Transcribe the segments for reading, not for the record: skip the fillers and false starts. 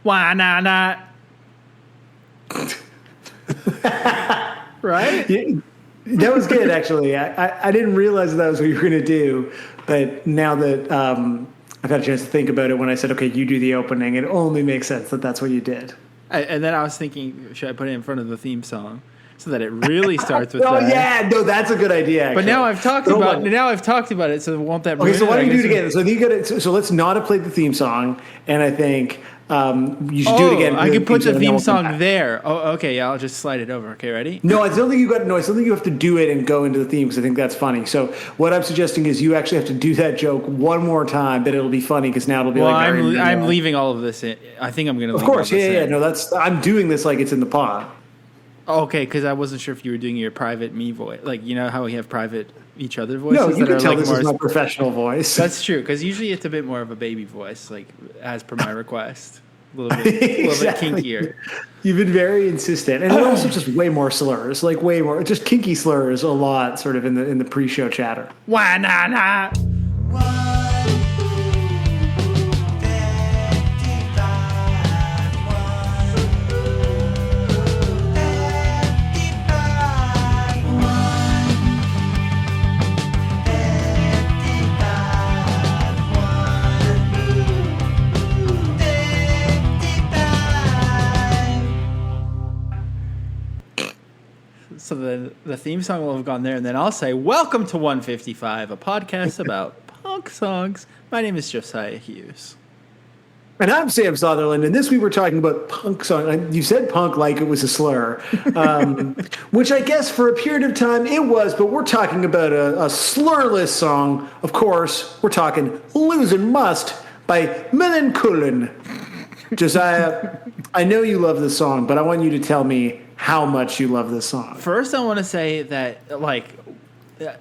Why not? Right? Yeah, that was good, actually. I didn't realize that was what you were going to do, but now that I've had a chance to think about it, when I said, okay, you do the opening, it only makes sense that that's what you did. And then I was thinking, should I put it in front of the theme song so that it really starts with Oh, that? yeah. No, that's a good idea, actually. But now I've talked about it, so won't that... Okay, so why don't you do it again? So let's not have played the theme song, and I think you should do it again. I can put the theme song there. Oh, okay, yeah, I'll just slide it over. Okay, ready? No, I still think you have to do it and go into the theme because I think that's funny. So what I'm suggesting is you actually have to do that joke one more time, but it'll be funny because now it'll be I'm leaving all of this in. I think I'm going to leave all this in. Of course, No, I'm doing this like it's in the pod. Okay, because I wasn't sure if you were doing your private me voice. Like, you know how we have private each other voices? No, you can tell like this is my professional voice. That's true, because usually it's a bit more of a baby voice, like, as per my request. A little bit kinkier. You've been very insistent. And also just way more slurs, like way more. Just kinky slurs a lot sort of in the pre-show chatter. Why not? So the theme song will have gone there, and then I'll say, welcome to 155, a podcast about punk songs. My name is Josiah Hughes. And I'm Sam Sutherland, and this week we're talking about punk song. You said punk like it was a slur, which I guess for a period of time it was, but we're talking about a slurless song. Of course, we're talking Lozin Must by Millencolin. Josiah, I know you love this song, but I want you to tell me how much you love this song. First, I want to say that, like,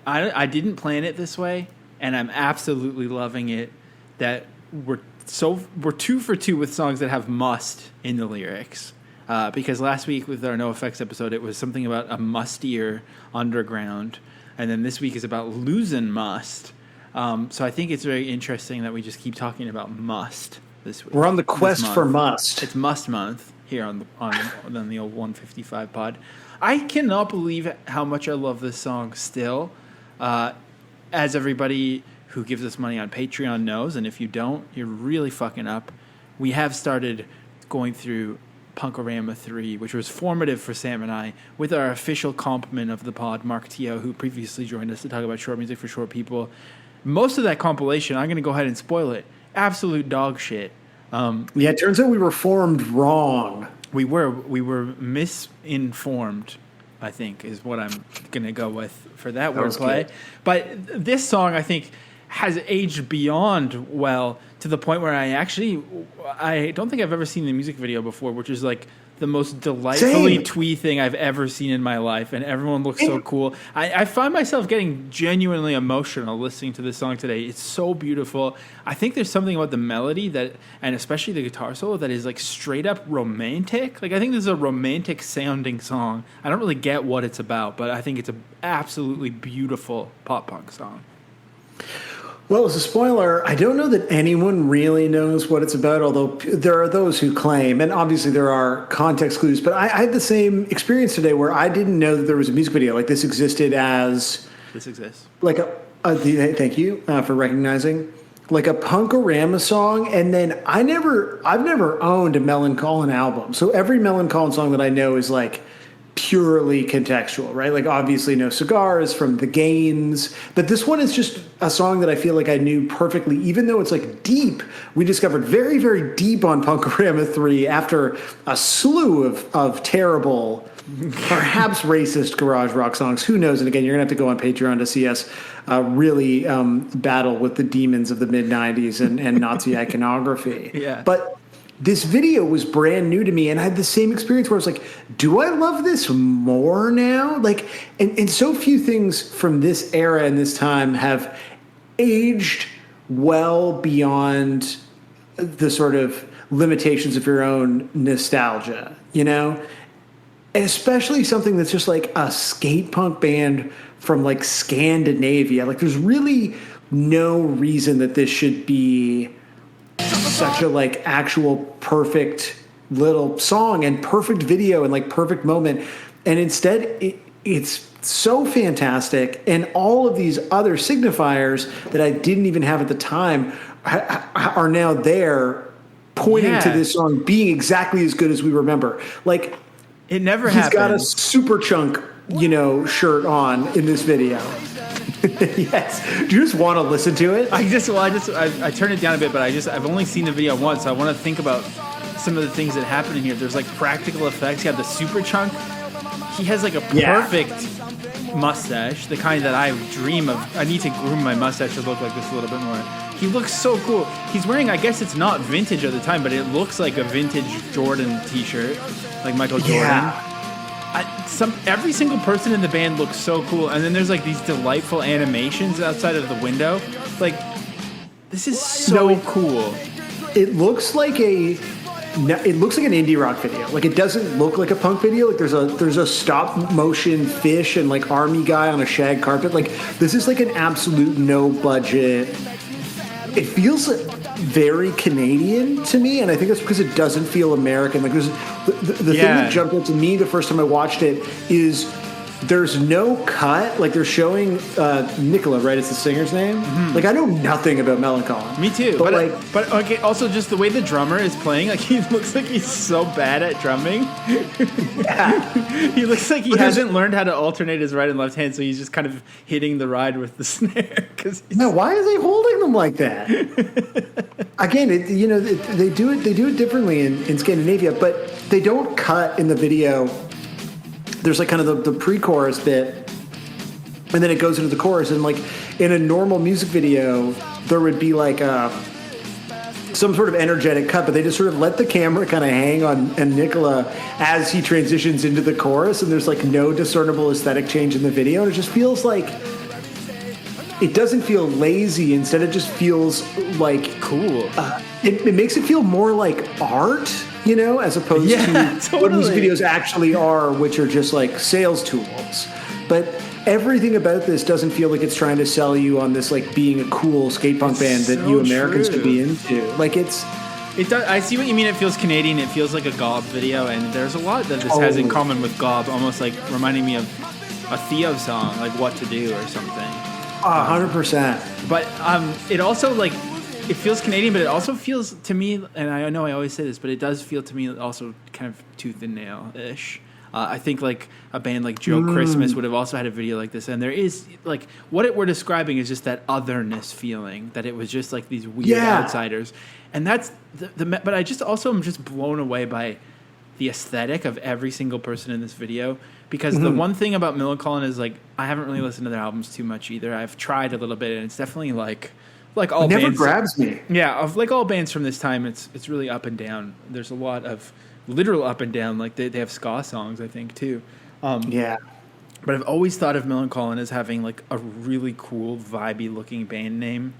I didn't plan it this way, and I'm absolutely loving it. That we're 2 for 2 with songs that have "must" in the lyrics. Because last week with our NoFX episode, it was something about a mustier underground, and then this week is about Lozin Must. So I think it's very interesting that we just keep talking about "must" this week. We're on the quest for "must." It's Must Month here on the old 155 pod. I cannot believe how much I love this song still. As everybody who gives us money on Patreon knows, and if you don't, you're really fucking up. We have started going through Punkorama 3, which was formative for Sam and I, with our official complement of the pod, Mark Teo, who previously joined us to talk about short music for short people. Most of that compilation, I'm going to go ahead and spoil it, absolute dog shit. It turns out we were formed wrong. We were misinformed, I think, is what I'm going to go with for that wordplay. But this song, I think, has aged beyond well to the point where I don't think I've ever seen the music video before, which is like the most delightfully twee thing I've ever seen in my life, and everyone looks so cool. I find myself getting genuinely emotional listening to this song today. It's so beautiful. I think there's something about the melody that, and especially the guitar solo, that is like straight up romantic. Like, I think this is a romantic sounding song. I don't really get what it's about, but I think it's an absolutely beautiful pop punk song. Well, as a spoiler, I don't know that anyone really knows what it's about, although there are those who claim, and obviously there are context clues, but I had the same experience today where I didn't know that there was a music video. Like, this existed as... This exists. Like thank you for recognizing. Like a Punkorama song, and then I've never owned a Millencolin album, so every Millencolin song that I know is like purely contextual, right? Like, obviously No Cigars from The Gains, but this one is just a song that I feel like I knew perfectly, even though it's like deep. We discovered very, very deep on Punkorama 3 after a slew of terrible, perhaps racist garage rock songs. Who knows? And again, you're gonna have to go on Patreon to see us really battle with the demons of the mid-90s and Nazi iconography. Yeah. But this video was brand new to me, and I had the same experience where I was like, do I love this more now? Like, and so few things from this era and this time have aged well beyond the sort of limitations of your own nostalgia, you know? And especially something that's just like a skate punk band from like Scandinavia. Like, there's really no reason that this should be such a like actual perfect little song and perfect video and like perfect moment. And instead it's so fantastic. And all of these other signifiers that I didn't even have at the time are now there pointing to this song being exactly as good as we remember. Like it never he's happened. got a super chunk, shirt on in this video. Yes. Do you just want to listen to it? I turned it down a bit, but I've only seen the video once. So I want to think about some of the things that happen in here. There's like practical effects. You have the super chunk. He has like a perfect mustache, the kind that I dream of. I need to groom my mustache to look like this a little bit more. He looks so cool. He's wearing, I guess it's not vintage at the time, but it looks like a vintage Jordan t-shirt, like Michael Jordan. Yeah. Every single person in the band looks so cool, and then there's like these delightful animations outside of the window. Like, this is so cool. It looks like an indie rock video. Like, it doesn't look like a punk video. Like there's a stop motion fish and like army guy on a shag carpet. Like, this is like an absolute no budget. It feels very Canadian to me, and I think that's because it doesn't feel American. Like there's the thing that jumped out to me the first time I watched it is there's no cut. Like they're showing Nicola, right? It's the singer's name. Mm-hmm. Like I know nothing about Millencolin. Me too. But okay. Also, just the way the drummer is playing, like he looks like he's so bad at drumming. Yeah. He looks like he hasn't learned how to alternate his right and left hand, so he's just kind of hitting the ride with the snare. Why is he holding them like that? Again, they do it differently in Scandinavia, but they don't cut in the video. There's like kind of the pre-chorus bit, and then it goes into the chorus. And like in a normal music video, there would be like some sort of energetic cut, but they just sort of let the camera kind of hang on Nicola as he transitions into the chorus, and there's like no discernible aesthetic change in the video. And it just feels like it doesn't feel lazy. Instead, it just feels like cool. It makes it feel more like art. As opposed to what music videos actually are, which are just like sales tools. But everything about this doesn't feel like it's trying to sell you on this like being a cool skate punk band that you Americans could be into. Like it does. I see what you mean. It feels Canadian. It feels like a Gob video, and there's a lot that this has in common with Gob. Almost like reminding me of a Theo song, like "What to Do" or something. 100%. But it also like. It feels Canadian, but it also feels to me, and I know I always say this, but it does feel to me also kind of Tooth and Nail-ish. I think like a band like Joe Christmas would have also had a video like this, and there is like what we're describing is just that otherness feeling, that it was just like these weird outsiders, and that's but I just also am just blown away by the aesthetic of every single person in this video, because the one thing about Millencolin is like I haven't really listened to their albums too much either. I've tried a little bit, and it's definitely like all never bands, grabs me. Yeah, of like all bands from this time, it's really up and down. There's a lot of literal up and down. Like they have ska songs, I think, too. Yeah. But I've always thought of Millencolin as having like a really cool, vibey looking band name,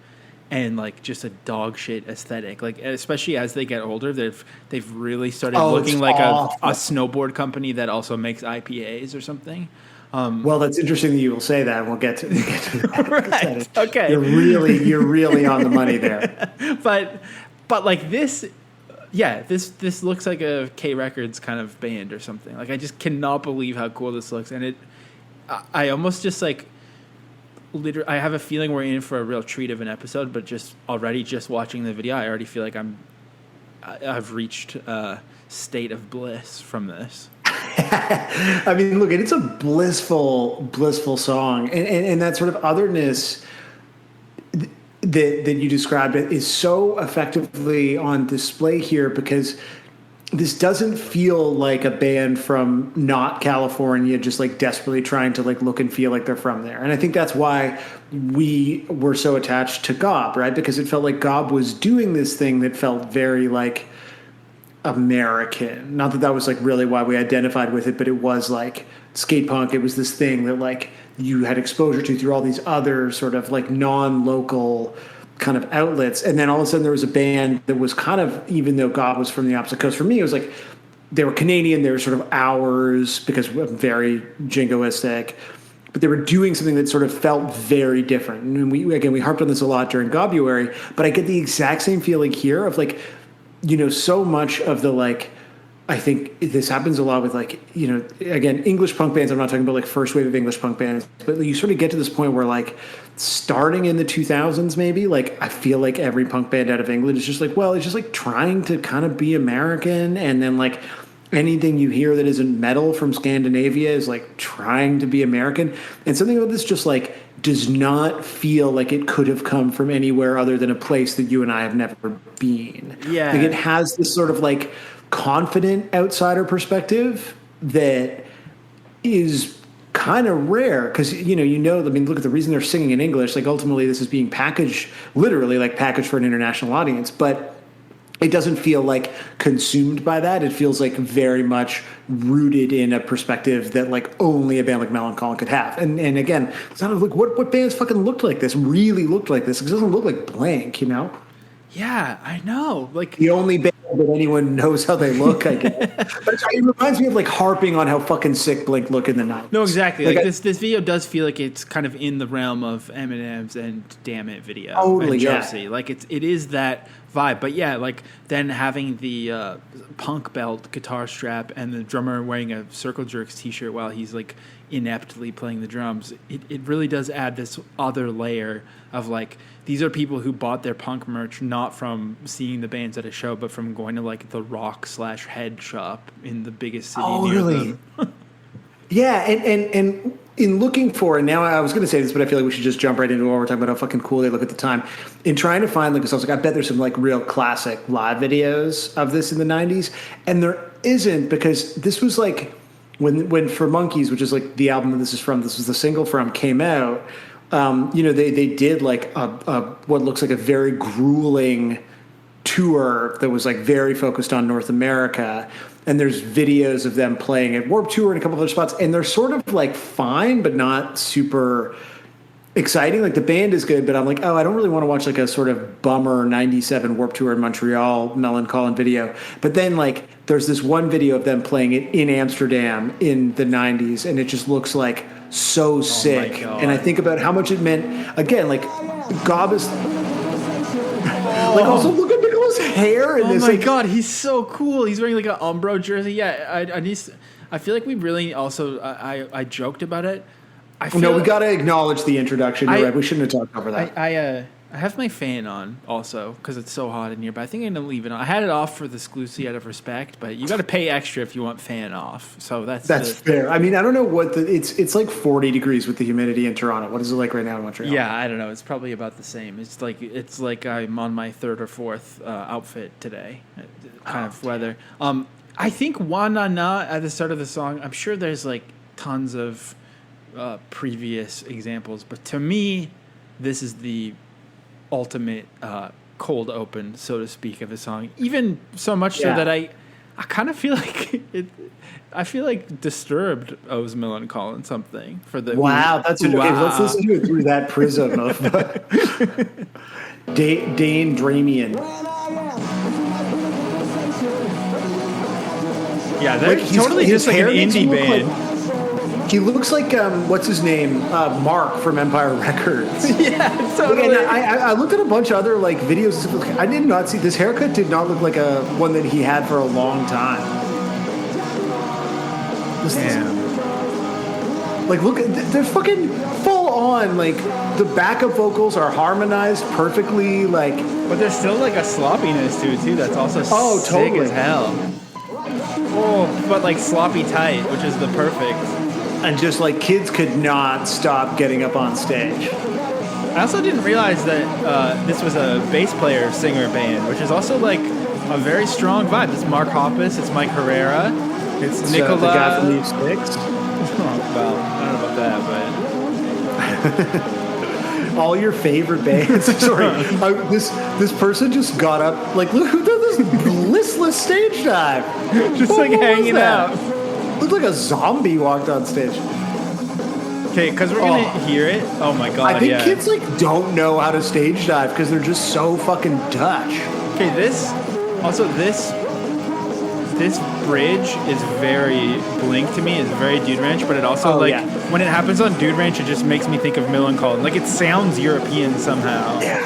and like just a dog shit aesthetic. Like especially as they get older, they've really started looking like a snowboard company that also makes IPAs or something. Well, that's interesting that you will say that. We'll get to that. Right. Okay. You're really on the money there. But like this, this looks like a K Records kind of band or something. Like I just cannot believe how cool this looks, and I almost just like literally. I have a feeling we're in for a real treat of an episode. But just watching the video, I already feel like I've reached a state of bliss from this. I mean, look, it's a blissful song, and that sort of otherness that you described is so effectively on display here, because this doesn't feel like a band from not California just like desperately trying to like look and feel like they're from there. And I think that's why we were so attached to Gob, right? Because it felt like Gob was doing this thing that felt very like American. Not that was like really why we identified with it, but it was like skate punk. It was this thing that like you had exposure to through all these other sort of like non-local kind of outlets. And then all of a sudden there was a band that was kind of, even though Gob was from the opposite coast, for me it was like they were Canadian, they were sort of ours because we're very jingoistic, but they were doing something that sort of felt very different. And we harped on this a lot during Gobuary, but I get the exact same feeling here of like, so much of the like, I think this happens a lot with like, again, English punk bands. I'm not talking about like first wave of English punk bands, but you sort of get to this point where like starting in the 2000s, maybe like I feel like every punk band out of England is just like, well, it's just like trying to kind of be American. And then like anything you hear that isn't metal from Scandinavia is like trying to be American. And something about this just like does not feel like it could have come from anywhere other than a place that you and I have never been. Yeah. Like it has this sort of like confident outsider perspective that is kind of rare because I mean, look at the reason they're singing in English. Like ultimately, this is being packaged, literally like packaged for an international audience, but it doesn't feel like consumed by that. It feels like very much rooted in a perspective that like only a band like Millencolin could have. And again, it's not like what bands fucking looked like this, really looked like this. It doesn't look like Blank, Yeah, I know. Like the only band that anyone knows how they look, I guess. But it reminds me of like harping on how fucking sick Blink look in the 90s. No, exactly. Like this video does feel like it's kind of in the realm of Eminem's and Damn It video. Totally, and Josie. Like it is that vibe. But yeah, like then having the punk belt guitar strap and the drummer wearing a Circle Jerks t-shirt while he's like ineptly playing the drums, it really does add this other layer of like, these are people who bought their punk merch not from seeing the bands at a show, but from going to like the Rock/Head shop in the biggest city near them. Yeah, and in looking for, and now I was going to say this, but I feel like we should just jump right into what we're talking about, how fucking cool they look at the time. In trying to find, like, I was like, I bet there's some like real classic live videos of this in the 90s, and there isn't, because this was like when For Monkeys, which is like the album that this was the single from, came out. They did like a what looks like a very grueling tour that was like very focused on North America. And there's videos of them playing at Warped Tour and a couple of other spots. And they're sort of like fine, but not super exciting. Like the band is good, but I'm like, oh, I don't really want to watch like a sort of bummer 97 Warped Tour in Montreal Millencolin video. But then like there's this one video of them playing it in Amsterdam in the 90s. And it just looks like so sick. And I think about how much it meant, again, like Gob is like, also look at Nicholas' hair in this. Oh my god, he's so cool. He's wearing like an Umbro jersey. Yeah, I feel like we really also I joked about it. We got to acknowledge the introduction. You're right. We shouldn't have talked over that. I have my fan on also because it's so hot in here, but I think I'm gonna leave it on. I had it off for the Sclusy out of respect, but you got to pay extra if you want fan off. So that's fair. I mean, I don't know what it's like 40 degrees with the humidity in Toronto. What is it like right now in Montreal? Yeah, I don't know. It's probably about the same. It's like I'm on my third or fourth outfit today, kind of weather. I think Wa Na Na at the start of the song. I'm sure there's like tons of previous examples, but to me, this is the ultimate cold open, so to speak, of the song. Even so much so that I kind of feel like it. I feel like Disturbed owes Millencolin something for the. Wow, that's okay. Let's listen to it through that prism of Dane Dramian. Yeah, they're like totally just like an indie band. He looks like what's his name, Mark from Empire Records. Yeah, totally. And I looked at a bunch of other like videos. I did not see this haircut. Did not look like a one that he had for a long time. Like, look, they're fucking full on. Like the backup vocals are harmonized perfectly. Like, but there's still like a sloppiness to it too. That's also sick as hell. Oh, but like sloppy tight, which is the perfect. And just like kids could not stop getting up on stage. I also didn't realize that this was a bass player singer band, which is also like a very strong vibe. It's Mark Hoppus, it's Mike Herrera, it's Nicola. The guy from Leaf Six. Well, I don't know about that, but all your favorite bands. Sorry, this person just got up. Like, look who did this listless stage dive. Just like hanging out. Looked like a zombie walked on stage. Okay, because we're gonna hear it. Oh my god! I think kids like don't know how to stage dive because they're just so fucking Dutch. Okay, this bridge is very Blink to me. It's very Dude Ranch, but it also when it happens on Dude Ranch, it just makes me think of Millencolin. Like it sounds European somehow. Yeah.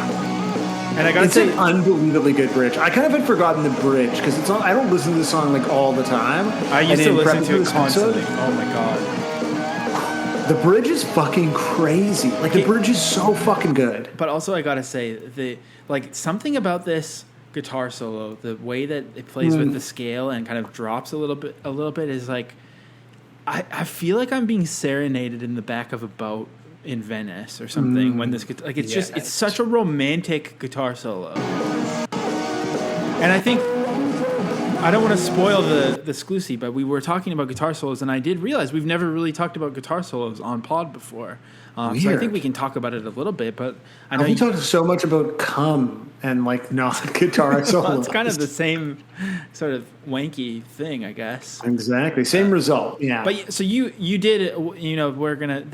And I gotta say, an unbelievably good bridge. I kind of had forgotten the bridge because it's not. I don't listen to the song like all the time. I used to listen to it constantly. Oh my god, the bridge is fucking crazy. Like the bridge is so fucking good. But also, I gotta say something about this guitar solo, the way that it plays with the scale and kind of drops a little bit is like, I feel like I'm being serenaded in the back of a boat in Venice or something when this it's such a romantic guitar solo. And I think I don't want to spoil the exclusive, but we were talking about guitar solos and I did realize we've never really talked about guitar solos on pod before. So I think we can talk about it a little bit, but I know we talked so much about cum and like not guitar solos. Well, it's kind of the same sort of wanky thing, I guess. Exactly, same result. Yeah. But so you did. We're gonna.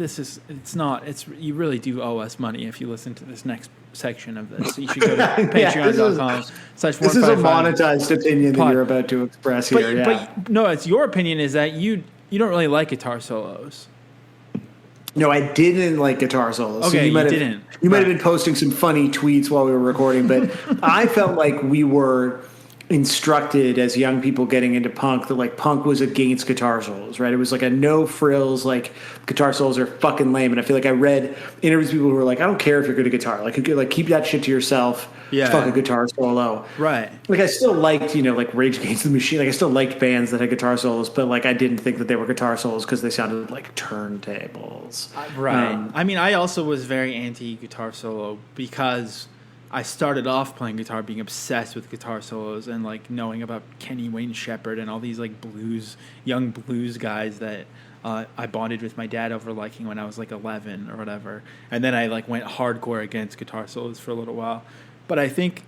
You really do owe us money if you listen to this next section of this. So you should go to patreon.com/155. This is a monetized opinion that you're about to express here. But no, it's your opinion is that you don't really like guitar solos. No, I didn't like guitar solos. Okay, so you might have been posting some funny tweets while we were recording, but I felt like we were instructed as young people getting into punk that like punk was against guitar solos, right? It was like a no frills, like guitar solos are fucking lame. And I feel like I read interviews with people who were like, I don't care if you're good at guitar, like keep that shit to yourself. Yeah. Fuck a guitar solo. Right. Like I still liked, like Rage Against the Machine. Like I still liked bands that had guitar solos, but like I didn't think that they were guitar solos because they sounded like turntables. Right. I mean, I also was very anti guitar solo because I started off playing guitar being obsessed with guitar solos and like knowing about Kenny Wayne Shepherd and all these like young blues guys that I bonded with my dad over liking when I was like 11 or whatever. And then I like went hardcore against guitar solos for a little while. But I think,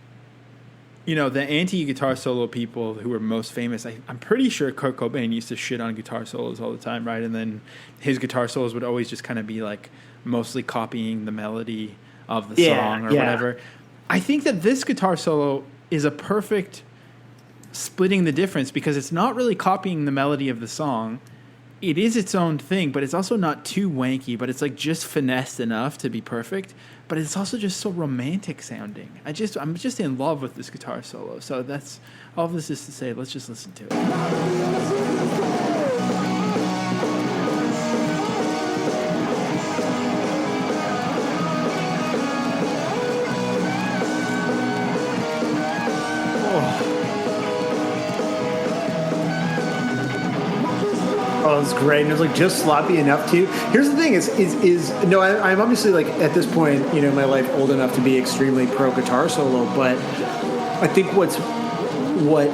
the anti-guitar solo people who were most famous, I'm pretty sure Kurt Cobain used to shit on guitar solos all the time, right? And then his guitar solos would always just kind of be like mostly copying the melody of the song or whatever. I think that this guitar solo is a perfect splitting the difference because it's not really copying the melody of the song. It is its own thing, but it's also not too wanky, but it's like just finessed enough to be perfect. But it's also just so romantic sounding. I'm just in love with this guitar solo. So that's all of this is to say. Let's just listen to it. Oh, it's great. And it was like just sloppy enough too. Here's the thing I'm obviously like at this point, in my life old enough to be extremely pro guitar solo, but I think what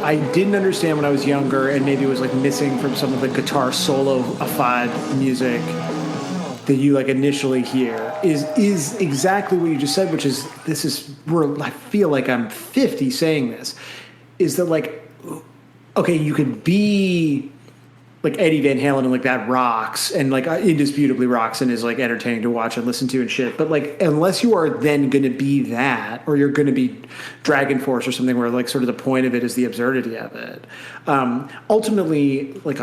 I didn't understand when I was younger and maybe was like missing from some of the guitar solo-ified music that you like initially hear is exactly what you just said, which is I feel like I'm 50 saying this, is that like, okay, you could be like Eddie Van Halen and like that rocks and like indisputably rocks and is like entertaining to watch and listen to and shit. But like, unless you are then going to be that, or you're going to be Dragon Force or something where like sort of the point of it is the absurdity of it. Ultimately, like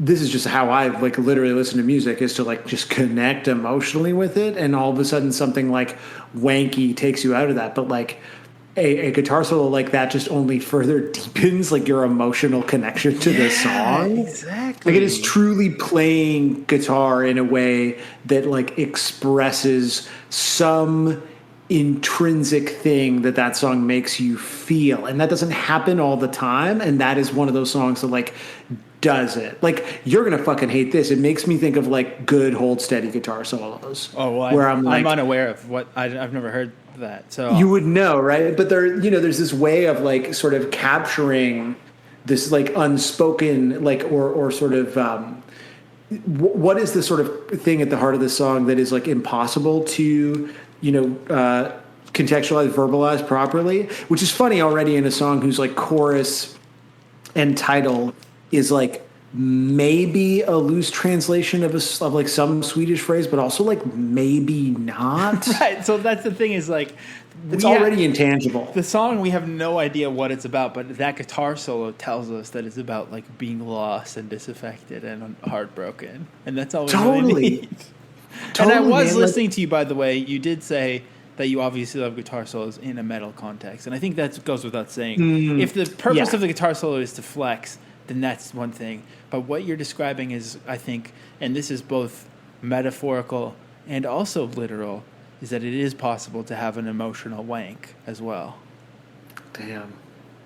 this is just how I like literally listen to music, is to like just connect emotionally with it. And all of a sudden something like wanky takes you out of that. But like, a guitar solo like that just only further deepens like your emotional connection to the song. Exactly. Like it is truly playing guitar in a way that like expresses some intrinsic thing that song makes you feel, and that doesn't happen all the time. And that is one of those songs that like does it. Like, you're gonna fucking hate this. It makes me think of like good hold steady guitar solos. Oh, well, I'm unaware of what I've never heard that. So you would know, right? But there's this way of like sort of capturing this like unspoken like or sort of what is the sort of thing at the heart of the song that is like impossible to contextualize, verbalize properly, which is funny already in a song whose like chorus and title is like maybe a loose translation of like some Swedish phrase, but also like maybe not. Right. So that's the thing is like It's already intangible. The song, we have no idea what it's about, but that guitar solo tells us that it's about like being lost and disaffected and heartbroken, and that's all we really need. And I was listening to you, by the way. You did say that you obviously love guitar solos in a metal context, and I think that goes without saying. If the purpose of the guitar solo is to flex, then that's one thing. But what you're describing is, I think, and this is both metaphorical and also literal, is that it is possible to have an emotional wank as well. Damn.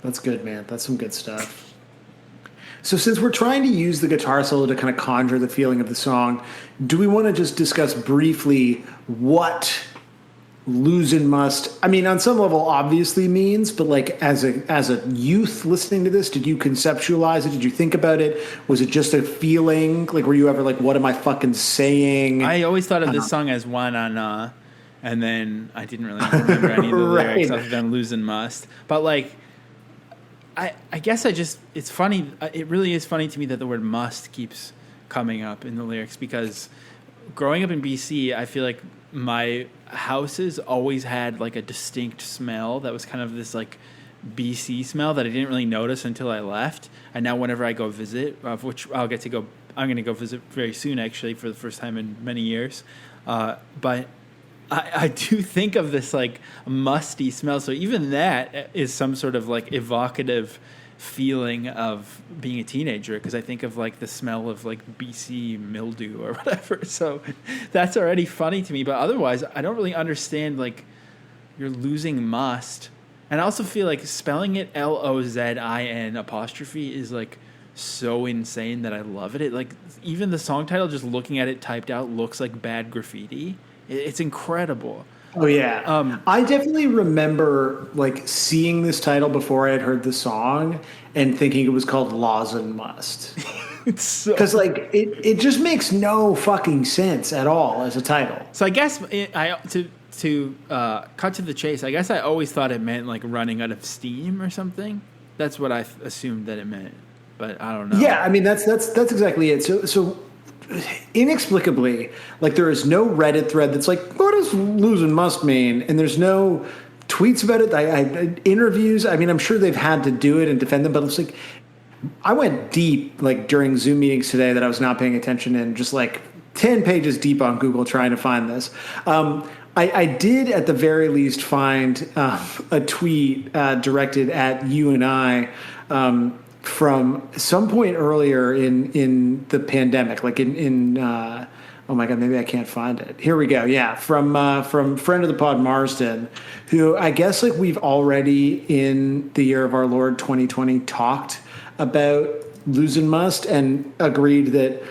That's good, man. That's some good stuff. So since we're trying to use the guitar solo to kind of conjure the feeling of the song, do we want to just discuss briefly what Lozin Must, I mean, on some level obviously means, but like as a youth listening to this, did you conceptualize it? Did you think about it? Was it just a feeling? Like, were you ever like, what am I fucking saying? I always thought of this song as one on, and then I didn't really remember any of the lyrics other than Lozin Must. But like, I guess it's funny. It really is funny to me that the word must keeps coming up in the lyrics, because growing up in BC, I feel like my houses always had like a distinct smell that was kind of this like BC smell that I didn't really notice until I left. And now whenever I go visit, which I'm going to go visit very soon, actually, for the first time in many years. But I do think of this like musty smell. So even that is some sort of like evocative feeling of being a teenager, because I think of like the smell of like BC mildew or whatever. So that's already funny to me. But otherwise, I don't really understand like you're losing must. And I also feel like spelling it Lozin apostrophe is like so insane that I love it. It like even the song title, just looking at it typed out, looks like bad graffiti. It's incredible. Oh yeah, I definitely remember like seeing this title before I had heard the song and thinking it was called Lozin Must. Because like it just makes no fucking sense at all as a title. So I guess to cut to the chase, I guess I always thought it meant like running out of steam or something. That's what I assumed that it meant, but I don't know. Yeah, I mean that's exactly it. So inexplicably, like there is no Reddit thread that's like, what does Lozin Must mean? And there's no tweets about it. I interviews. I mean, I'm sure they've had to do it and defend them, but it's like I went deep like during Zoom meetings today that I was not paying attention in, just like 10 pages deep on Google trying to find this. I did at the very least find a tweet directed at you and I. From some point earlier in the pandemic, like in oh my God, maybe I can't find it. Here we go. Yeah, from friend of the pod Marsden, who I guess like we've already in the year of our Lord 2020 talked about Lozin Must and agreed that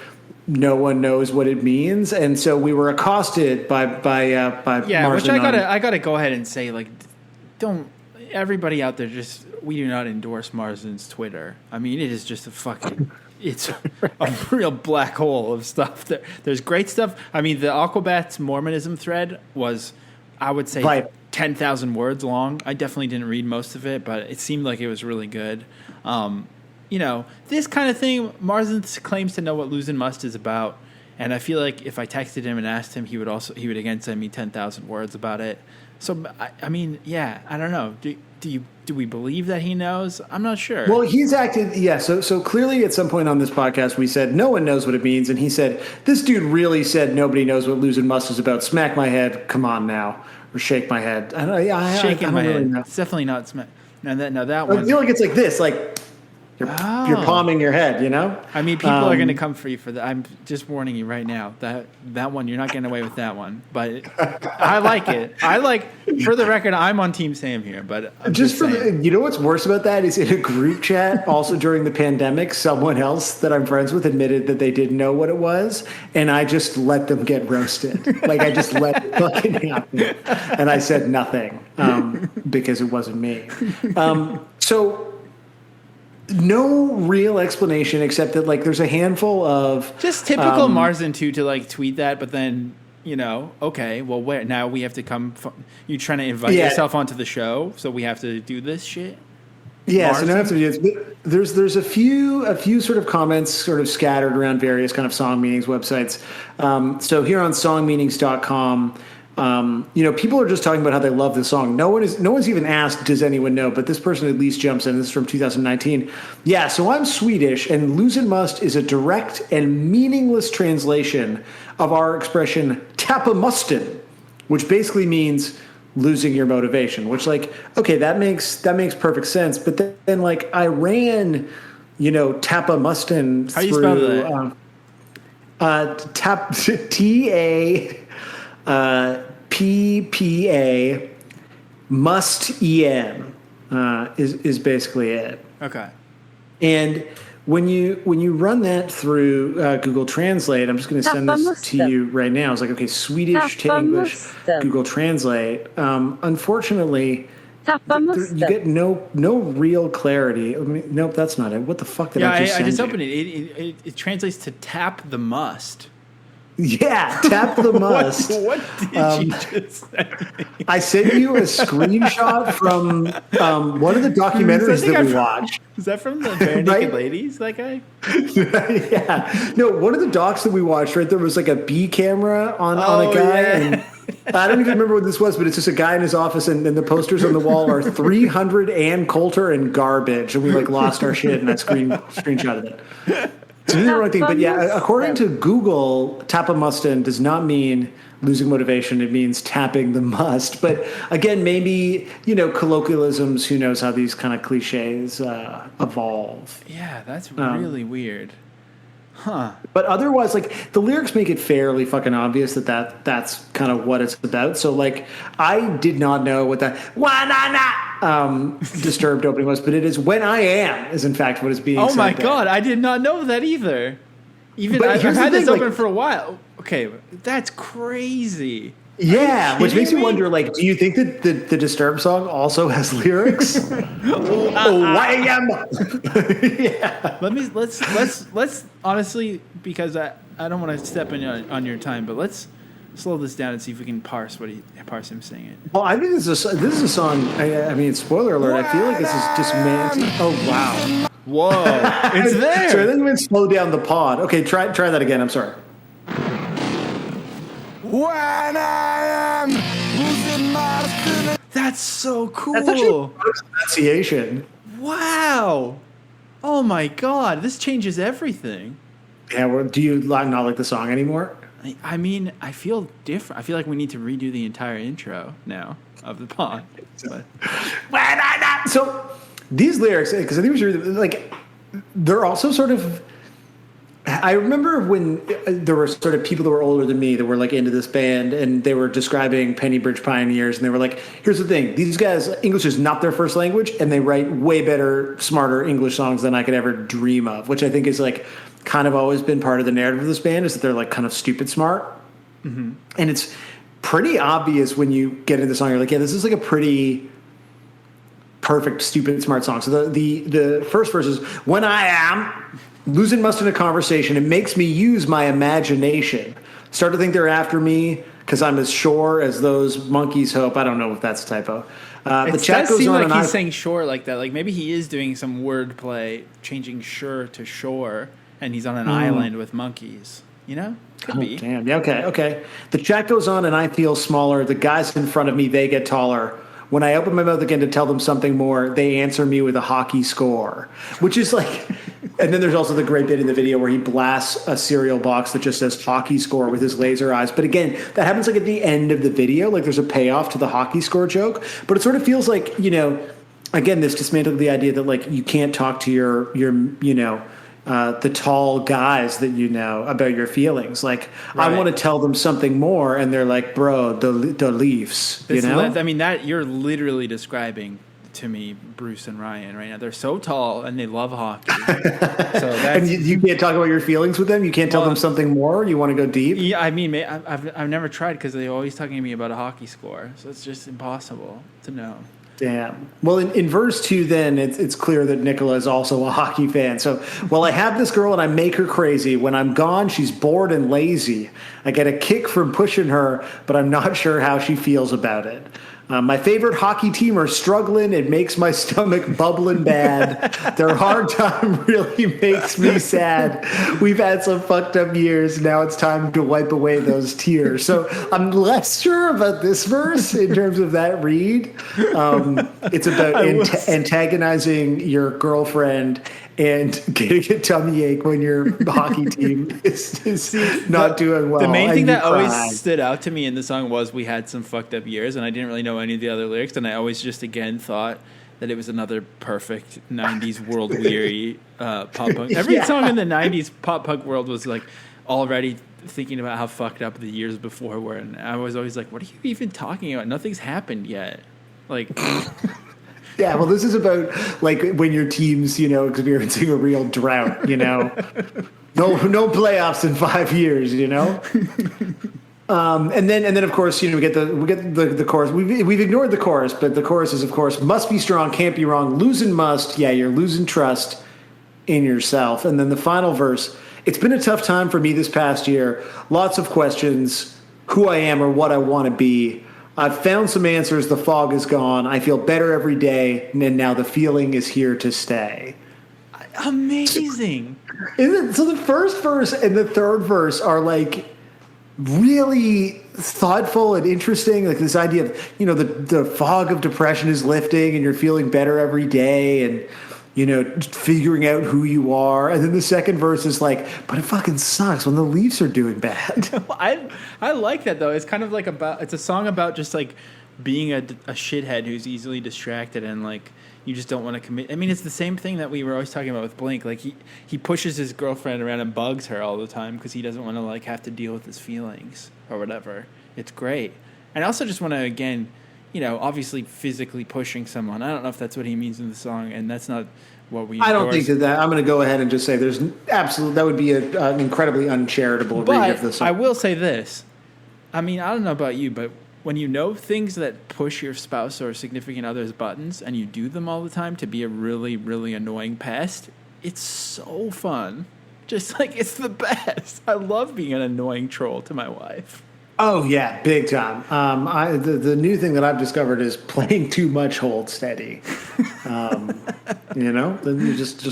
no one knows what it means, and so we were accosted by yeah, Marsden. Which I gotta go ahead and say, like, don't everybody out there, just we do not endorse Marsden's Twitter. I mean, it is just it's a real black hole of stuff. There's great stuff. I mean, the Aquabats Mormonism thread was, I would say, 10,000 words long. I definitely didn't read most of it, but it seemed like it was really good. You know, this kind of thing, Marsden claims to know what Lozin Must is about, and I feel like if I texted him and asked him, he would again send me 10,000 words about it. So, I mean, yeah, I don't know. Do we believe that he knows? I'm not sure. Well, he's acted, yeah. So clearly at some point on this podcast, we said no one knows what it means. And he said, this dude really said nobody knows what Lozin Must is about. Smack my head. Come on now. Or shake my head. Shaking my really head. Know. It's definitely not smack. Now that one. I feel like it's like this, like you're palming your head, you know? I mean, people are going to come for you for that. I'm just warning you right now. That one, you're not getting away with that one. But I like it. For the record, I'm on Team Sam here. But you know what's worse about that is in a group chat, also during the pandemic, someone else that I'm friends with admitted that they didn't know what it was, and I just let them get roasted. Like I just let it fucking happen, and I said nothing because it wasn't me. So. No real explanation except that like there's a handful of just typical Marsden too to like tweet that, but then you know, okay, well, where now we have to come? You trying to invite yourself onto the show, so we have to do this shit. Yeah, so no have to do it. There's a few sort of comments sort of scattered around various kind of song meanings websites. So here on songmeanings.com, people are just talking about how they love the song. No one's even asked, does anyone know? But this person at least jumps in. This is from 2019. Yeah, so I'm Swedish, and Lozin Must is a direct and meaningless translation of our expression tappa musten, which basically means losing your motivation, which okay, that makes perfect sense. But then I ran, tappa musten. How do you spell that? TAPPA must EM is basically it. Okay. And when you run that through Google Translate, I'm just going to send this to you right now. It's okay, Swedish to English, Google Translate. Unfortunately, you get no real clarity. I mean, nope, that's not it. What the fuck did I just send? I just opened it. It translates to tap the must. Yeah, tap the must. What did you just send me? I sent you a screenshot from one of the documentaries that we watched. Is that from the Bare Naked Ladies, that guy? Yeah. No, one of the docs that we watched, right, there was a B camera on a guy. Yeah. And I don't even remember what this was, but it's just a guy in his office, and the posters on the wall are 300 Ann Coulter and garbage. And we lost our shit in that screenshot of it. So this is the wrong thing, but yeah, according to Google, tappa musten does not mean losing motivation. It means tapping the must. But again, maybe, colloquialisms, who knows how these kind of cliches evolve. Yeah, that's really weird. Huh. But otherwise, the lyrics make it fairly fucking obvious that's kind of what it's about. So, I did not know what that Disturbed opening was, but it is When I Am is in fact what is being said. Oh my God, I did not know that either. I've had this open for a while. Okay, that's crazy. Yeah, which makes me wonder, do you think that the Disturbed song also has lyrics? I am. Yeah. Let's honestly, because I don't want to step in on your time, but let's slow this down and see if we can parse him singing it. Well, I think this is a song. I mean, spoiler alert. I feel like this is just meant. Oh wow! Whoa! It's there. So I think we can slow down the pod. Okay, try that again. I'm sorry. When I am losing my... That's so cool. That's actually pronunciation. Wow. Oh my God, this changes everything. Yeah, well, do you not like the song anymore? I mean, I feel different. I feel like we need to redo the entire intro now of the pod. So these lyrics, because I think we should, they're also sort of... I remember when there were sort of people that were older than me that were into this band, and they were describing Penny Bridge Pioneers, and they were like, here's the thing, these guys, English is not their first language, and they write way better, smarter English songs than I could ever dream of, which I think is kind of always been part of the narrative of this band, is that they're kind of stupid smart. Mm-hmm. And it's pretty obvious when you get into the song, you're like, yeah, this is a pretty perfect, stupid, smart song. So the first verse is, when I am losing must in a conversation, it makes me use my imagination. Start to think they're after me because I'm as sure as those monkeys hope. I don't know if that's a typo. The chat goes on, like he's saying "sure" like that. Like maybe he is doing some wordplay, changing "sure" to "shore," and he's on an island with monkeys. Could be. Damn. Yeah. Okay. The chat goes on, and I feel smaller. The guys in front of me, they get taller. When I open my mouth again to tell them something more, they answer me with a hockey score, which is and then there's also the great bit in the video where he blasts a cereal box that just says hockey score with his laser eyes. But again, that happens at the end of the video. There's a payoff to the hockey score joke, but it sort of feels again, this dismantled the idea that you can't talk to your the tall guys that about your feelings. Right. I want to tell them something more, and they're like, bro, the Leafs, I mean, that you're literally describing to me Bruce and Ryan right now. They're so tall, and they love hockey. And you can't talk about your feelings with them? You can't tell them something more? You want to go deep? Yeah, I mean, I've never tried because they're always talking to me about a hockey score, so it's just impossible to know. Damn. Well, in verse 2, then, it's clear that Nicola is also a hockey fan. So, well, I have this girl and I make her crazy. When I'm gone, she's bored and lazy. I get a kick from pushing her, but I'm not sure how she feels about it. My favorite hockey team are struggling. It makes my stomach bubbling bad. Their hard time really makes me sad. We've had some fucked up years. Now it's time to wipe away those tears. So I'm less sure about this verse in terms of that read. It's about antagonizing your girlfriend and getting a tummy ache when your hockey team is not doing well. The main thing that always stood out to me in the song was we had some fucked up years, and I didn't really know any of the other lyrics, and I always just again thought that it was another perfect 90s world-weary pop punk. Every song in the 90s pop punk world was like already thinking about how fucked up the years before were, and I was always like, what are you even talking about? Nothing's happened yet. Like... Yeah, well, this is about like when your team's, experiencing a real drought, No playoffs in 5 years, And then of course, we get the chorus. We've ignored the chorus, but the chorus is, of course, must be strong, can't be wrong, losing must. Yeah, you're losing trust in yourself. And then the final verse, it's been a tough time for me this past year. Lots of questions, who I am or what I want to be. I've found some answers. The fog is gone. I feel better every day. And now the feeling is here to stay. Amazing. So the first verse and the third verse are like really thoughtful and interesting. Like this idea of, the fog of depression is lifting and you're feeling better every day and, figuring out who you are. And then the second verse is like, but it fucking sucks when the Leafs are doing bad. I like that, though. It's kind of like it's a song about just like being a shithead who's easily distracted and like you just don't want to commit. I mean, it's the same thing that we were always talking about with Blink. Like he pushes his girlfriend around and bugs her all the time because he doesn't want to like have to deal with his feelings or whatever. It's great. And I also just want to, again, obviously physically pushing someone. I don't know if that's what he means in the song, and that's not what we endorse. I don't think that. I'm going to go ahead and just say there's absolutely, that would be an incredibly uncharitable read of the song. I will say this. I mean, I don't know about you, but when you know things that push your spouse or significant other's buttons and you do them all the time to be a really, really annoying pest, it's so fun. Just like, it's the best. I love being an annoying troll to my wife. Oh yeah, big time. The new thing that I've discovered is playing too much hold steady. Just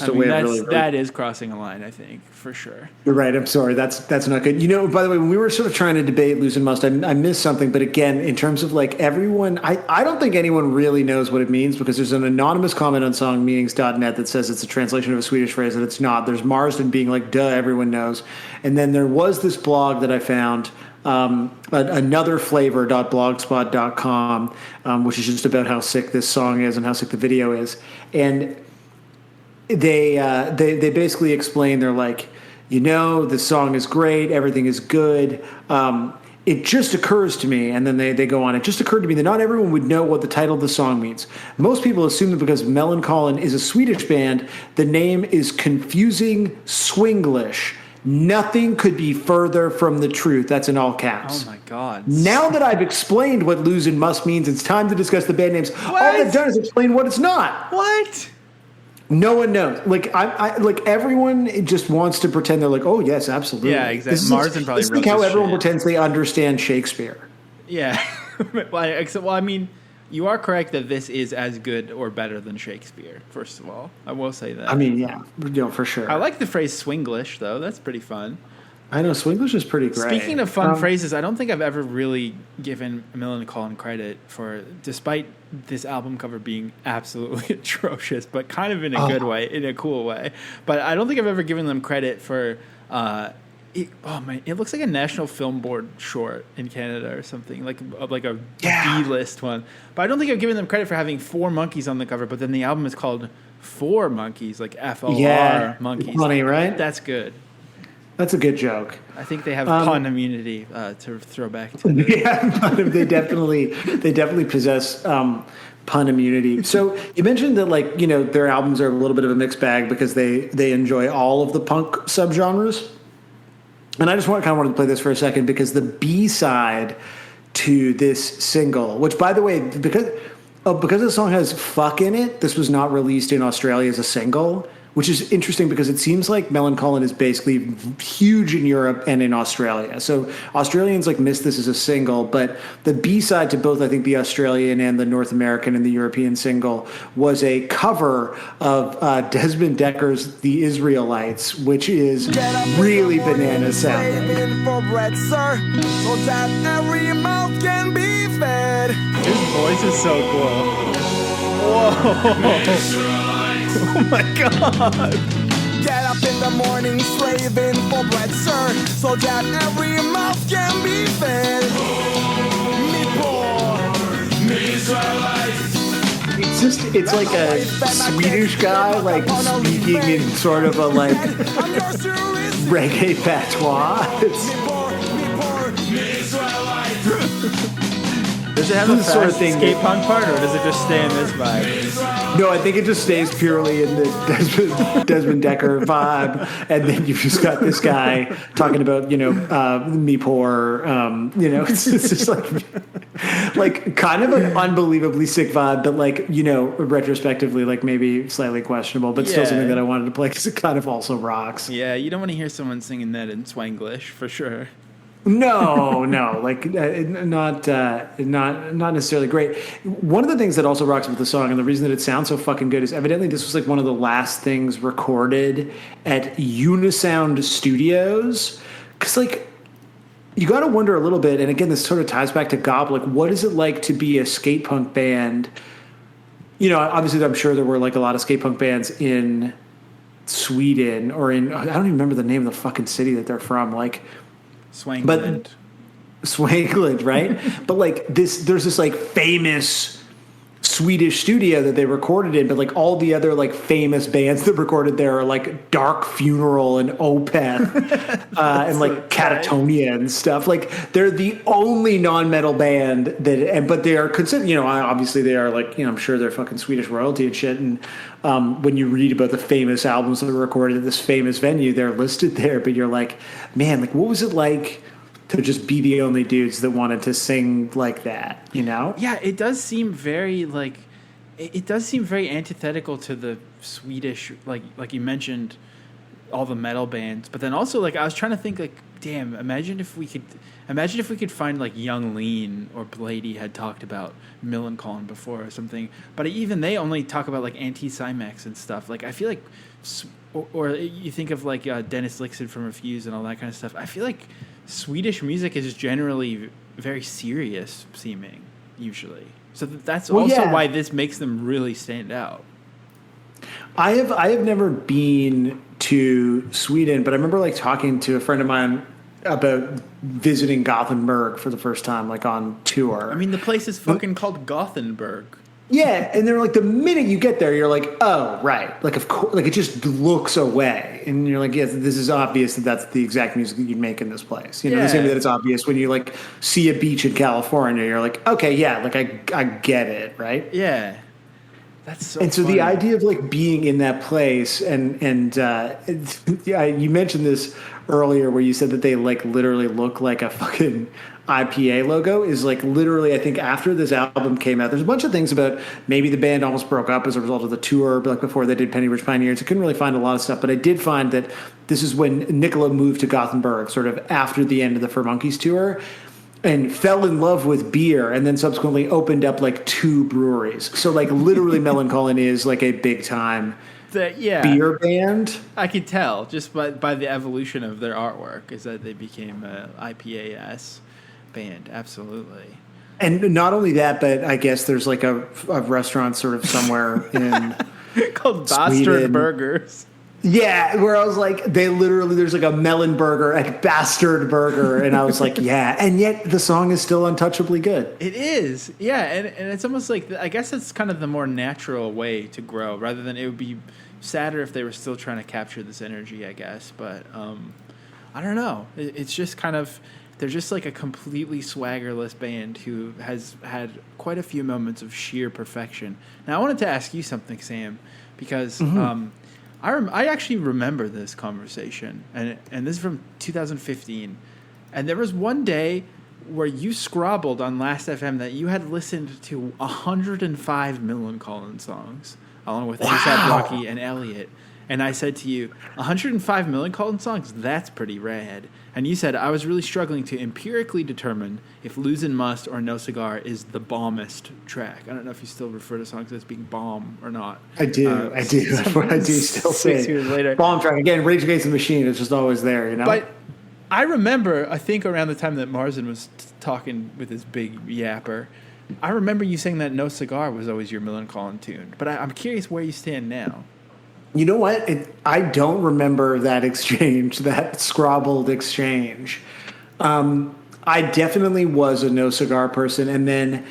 a way of really. That is crossing a line, I think, for sure. You're right. I'm sorry. That's not good. By the way, when we were sort of trying to debate Lozin Must, I missed something. But again, in terms of like everyone, I don't think anyone really knows what it means because there's an anonymous comment on songmeanings.net that says it's a translation of a Swedish phrase that it's not. There's Marsden being like, duh, everyone knows. And then there was this blog that I found. Anotherflavor.blogspot.com, which is just about how sick this song is and how sick the video is. And they basically explain, they're like, the song is great, everything is good. It just occurs to me, and then they go on, it just occurred to me that not everyone would know what the title of the song means. Most people assume that because Millencolin is a Swedish band, the name is confusing Swinglish. Nothing could be further from the truth. That's in all caps. Oh, my God. Now that I've explained what Lozin Must means, it's time to discuss the band names. What? All I've done is explain what it's not. What? No one knows. Like like everyone just wants to pretend they're like, oh, yes, absolutely. Yeah, exactly. Marsden probably wrote this how everyone shit. pretends they understand Shakespeare. Yeah. Well, I mean, you are correct that this is as good or better than Shakespeare, first of all. I will say that. I mean, yeah, for sure. I like the phrase Swinglish, though. That's pretty fun. I know, Swinglish is pretty great. Speaking of fun phrases, I don't think I've ever really given Millencolin credit for, despite this album cover being absolutely atrocious, but kind of in a good way, in a cool way. But I don't think I've ever given them credit for... it looks like a National Film Board short in Canada or something, like a B-list one. But I don't think I've given them credit for having 4 monkeys on the cover, but then the album is called 4 Monkeys, like F-O-R monkeys. Funny, right? That's good. That's a good joke. I think they have pun immunity to throw back to. They definitely possess pun immunity. So you mentioned that their albums are a little bit of a mixed bag because they enjoy all of the punk subgenres. And I just wanted to play this for a second because the B-side to this single, which by the way, because the song has fuck in it, this was not released in Australia as a single, which is interesting because it seems like Millencolin is basically huge in Europe and in Australia. So Australians like missed this as a single, but the B-side to both, I think, the Australian and the North American and the European single was a cover of Desmond Decker's The Israelites, which is really banana sounding. For bread, sir, so that every mouth can be fed. His voice is so cool. Whoa. Oh my God. Get up in the morning, slaving for bread, sir, so that every mouth can be fed. Me poor, me Israelites. It's like a Swedish guy, like speaking in sort of a like reggae patois. Does it have a fast sort of thing skate punk part, or does it just stay in this vibe? No, I think it just stays purely in the Desmond Decker vibe, and then you've just got this guy talking about, me poor, it's just like kind of an unbelievably sick vibe, but like, retrospectively, like maybe slightly questionable, but still something that I wanted to play because it kind of also rocks. Yeah, you don't want to hear someone singing that in Swanglish for sure. No, like not necessarily great. One of the things that also rocks with the song, and the reason that it sounds so fucking good, is evidently this was like one of the last things recorded at Unisound Studios. Because like you got to wonder a little bit, and again, this sort of ties back to Gob. Like, what is it like to be a skate punk band? Obviously, I'm sure there were like a lot of skate punk bands in Sweden or I don't even remember the name of the fucking city that they're from. Like. Swankland, right? But like there's this like famous Swedish studio that they recorded in, but like all the other like famous bands that recorded there are like Dark Funeral and Opeth and like Catatonia and stuff. Like they're the only non-metal band but they are considered, obviously they are like, I'm sure they're fucking Swedish royalty and shit. And when you read about the famous albums that were recorded at this famous venue, they're listed there, but you're like, man, like what was it like to just be the only dudes that wanted to sing like that, Yeah, it does seem very it does seem very antithetical to the Swedish, like you mentioned, all the metal bands. But then also like I was trying to think like, damn, imagine if we could find like Young Lean or Blady had talked about Millencolin before or something. But even they only talk about like anti-Cymex and stuff. Like I feel like, or you think of like Dennis Lixon from Refuse and all that kind of stuff. I feel like Swedish music is generally very serious seeming usually. So that's why this makes them really stand out. I have never been to Sweden, but I remember like talking to a friend of mine about visiting Gothenburg for the first time, like on tour. I mean, the place is fucking called Gothenburg. Yeah, and they're like, the minute you get there, you're like, oh, right. Like, of course, like it just looks away. And you're like, yes, this is obvious that that's the exact music that you'd make in this place. The same way that it's obvious when you like see a beach in California, you're like, okay, yeah, like I get it, right? Yeah. That's so and so funny. the idea of like being in that place and you mentioned this earlier where you said that they like literally look like a fucking IPA logo is like literally, I think after this album came out, there's a bunch of things about maybe the band almost broke up as a result of the tour, like before they did Penny Rich Pioneers. I couldn't really find a lot of stuff, but I did find that this is when Nicola moved to Gothenburg, sort of after the end of the Fur Monkeys tour, and fell in love with beer and then subsequently opened up like 2 breweries. So like literally Millencolin is like a big time beer band. I could tell just by the evolution of their artwork is that they became an IPA-S band. Absolutely. And not only that, but I guess there's like a restaurant sort of somewhere in called Bastard Burgers. Yeah, where I was like, there's like a melon burger at Bastard Burger, and I was like, yeah, and yet the song is still untouchably good. It is, yeah, and it's almost like, I guess it's kind of the more natural way to grow, rather than it would be sadder if they were still trying to capture this energy, I guess, but I don't know. It's just kind of, they're just like a completely swaggerless band who has had quite a few moments of sheer perfection. Now, I wanted to ask you something, Sam, because I actually remember this conversation, and this is from 2015, and there was one day where you scrabbled on Last FM that you had listened to 105 Millencolin songs, along with A$AP Rocky and Elliot, and I said to you, 105 Millencolin songs, that's pretty rad. And you said, I was really struggling to empirically determine if Lozin Must or No Cigar is the bombest track. I don't know if you still refer to songs as being bomb or not. I do. I do still say 6 years later. Bomb track. Again, Rage Against the Machine is just always there, you know? But I remember, I think around the time that Marsden was talking with his big yapper, I remember you saying that No Cigar was always your Millencolin tune. But I'm curious where you stand now. You know what? I don't remember that exchange, that scrabbled exchange. I definitely was a No Cigar person. And then,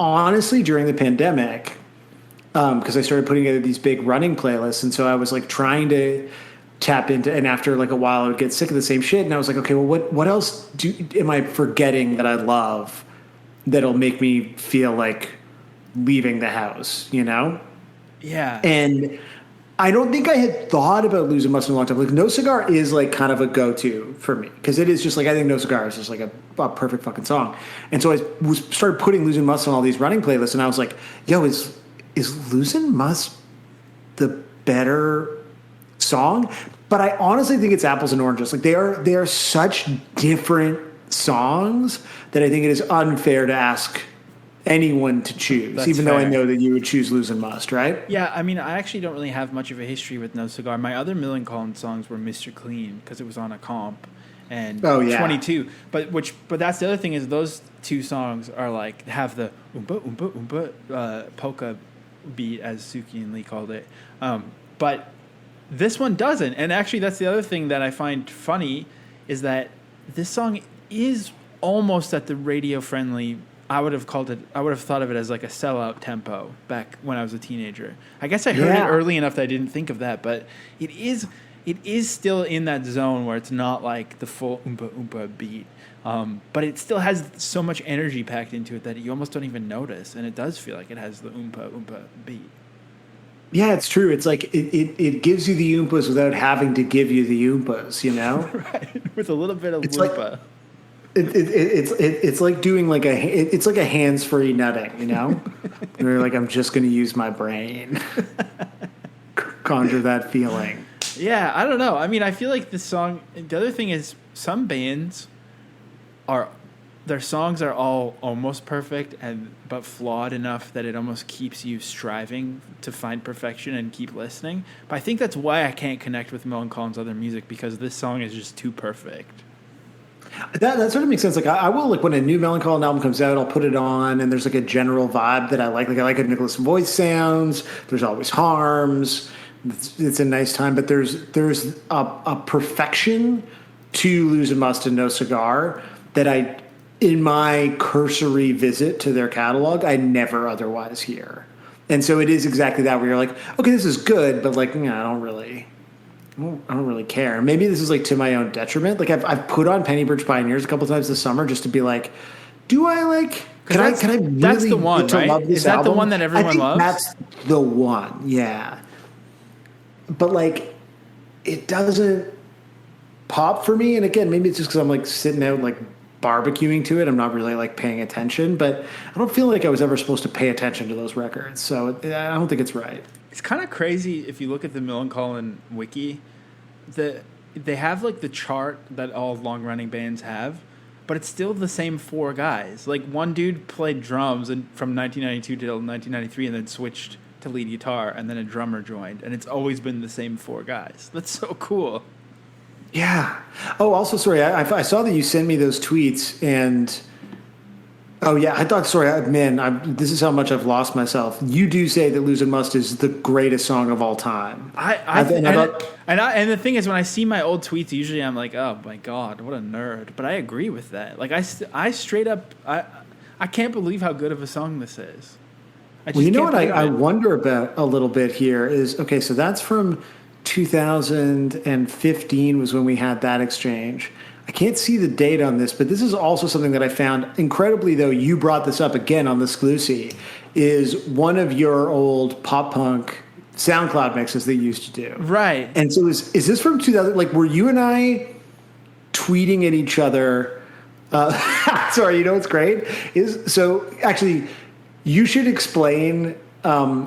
honestly, during the pandemic, because I started putting together these big running playlists, and so I was like trying to tap into, and after like a while I would get sick of the same shit, and I was like, okay, well, what else am I forgetting that I love that'll make me feel like leaving the house, you know? Yeah. And I don't think I had thought about Lozin Must in a long time. Like, No Cigar is like kind of a go-to for me because it is just like, I think No Cigar is just like a perfect fucking song. And so I started putting Lozin Must on all these running playlists, and I was like, yo, is Lozin Must the better song? But I honestly think it's apples and oranges. Like, they are such different songs that I think it is unfair to ask anyone to choose. That's even fair. though I know that you would choose Lozin Must, right? Yeah, I mean, I actually don't really have much of a history with No Cigar. My other Millencolin songs were Mr. Clean because it was on a comp, and 22. But that's the other thing is those two songs are like have the oompa oompa oompa polka beat, as Suki and Lee called it. But this one doesn't. And actually, that's the other thing that I find funny is that this song is almost at the radio friendly. I would have thought of it as like a sellout tempo back when I was a teenager. I guess I heard it early enough that I didn't think of that, but it is still in that zone where it's not like the full oompa oompa beat. But it still has so much energy packed into it that you almost don't even notice, and it does feel like it has the oompa oompa beat. Yeah, it's true. It's like it gives you the oompas without having to give you the oompas, you know? Right, with a little bit of it's oompa. Like, it's like doing like it's like a hands-free nutting, you know? Where like, I'm just going to use my brain. Conjure that feeling. Yeah, I don't know. I mean, I feel like this song, the other thing is some bands their songs are all almost perfect but flawed enough that it almost keeps you striving to find perfection and keep listening. But I think that's why I can't connect with Millencolin's other music, because this song is just too perfect. That sort of makes sense. Like I will, like when a new Millencolin album comes out, I'll put it on, and there's like a general vibe that I like. Like I like how Nicholas' voice sounds. There's always harms. It's a nice time, but there's a perfection to Lozin Must and No Cigar that I, in my cursory visit to their catalog, I never otherwise hear. And so it is exactly that, where you're like, okay, this is good, but like, I don't really care. Maybe this is like to my own detriment. Like I've put on Penny Bridge Pioneers a couple times this summer just to be like, do I like? Can I really? That's the one, right? Love this is that album? the one that everyone loves? That's the one. Yeah. But like, it doesn't pop for me. And again, maybe it's just because I'm like sitting out like barbecuing to it. I'm not really like paying attention, but I don't feel like I was ever supposed to pay attention to those records. So I don't think it's right. It's kind of crazy if you look at the Millencolin wiki. They have like the chart that all long-running bands have, but it's still the same four guys. Like one dude played drums from 1992 till 1993 and then switched to lead guitar, and then a drummer joined, and it's always been the same four guys. That's so cool. Yeah. Oh, also, sorry, I saw that you sent me those tweets, and oh yeah, I thought, sorry, man, this is how much I've lost myself. You do say that "Lozin Must" is the greatest song of all time. And the thing is, when I see my old tweets, usually I'm like, oh my god, what a nerd. But I agree with that. Like I straight up, I can't believe how good of a song this is. Well, you know what I wonder about a little bit here is, okay, so that's from 2015 was when we had that exchange. I can't see the date on this, but this is also something that I found incredibly, though you brought this up again on the Sclusy, is one of your old pop punk SoundCloud mixes that you used to do. Right. And so is this from 2000? Like, were you and I tweeting at each other? Sorry, you know what's great? So actually, you should explain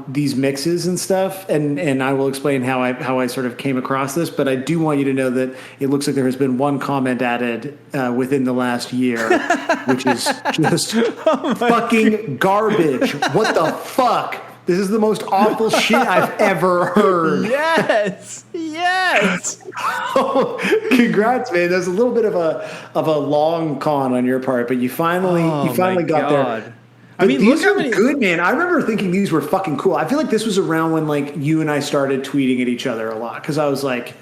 these mixes and stuff, and I will explain how I sort of came across this. But I do want you to know that it looks like there has been one comment added within the last year, which is just fucking garbage. What the fuck? This is the most awful shit I've ever heard. Yes. Oh, congrats, man. There's a little bit of a long con on your part, but you finally got there. But these are good, man. I remember thinking these were fucking cool. I feel like this was around when like you and I started tweeting at each other a lot, because I was like,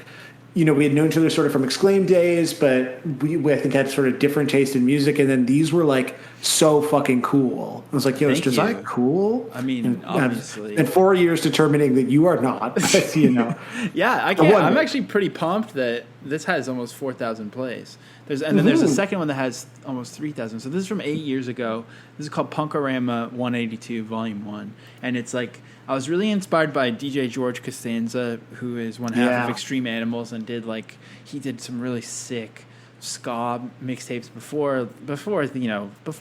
you know, we had known each other sort of from Exclaim days, but we I think had sort of different taste in music, and then these were like so fucking cool. I was like, yo, is Josiah cool? I mean, obviously. And 4 years determining that you are not, you know. Yeah, I'm actually pretty pumped that this has almost 4,000 plays. And then there's a second one that has almost 3,000. So this is from 8 years ago. This is called Punkorama 182 Volume 1. And it's like, I was really inspired by DJ George Costanza, who is one half of Extreme Animals, and he did some really sick ska mixtapes before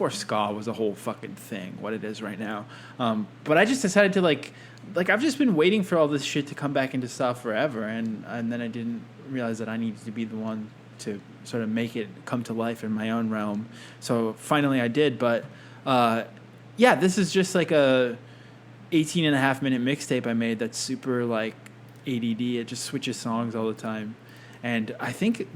ska was a whole fucking thing, what it is right now. But I just decided to like I've just been waiting for all this shit to come back into style forever, and then I didn't realize that I needed to be the one to sort of make it come to life in my own realm. So finally I did, but this is just like a 18.5-minute mixtape I made that's super like ADD. It just switches songs all the time. And I think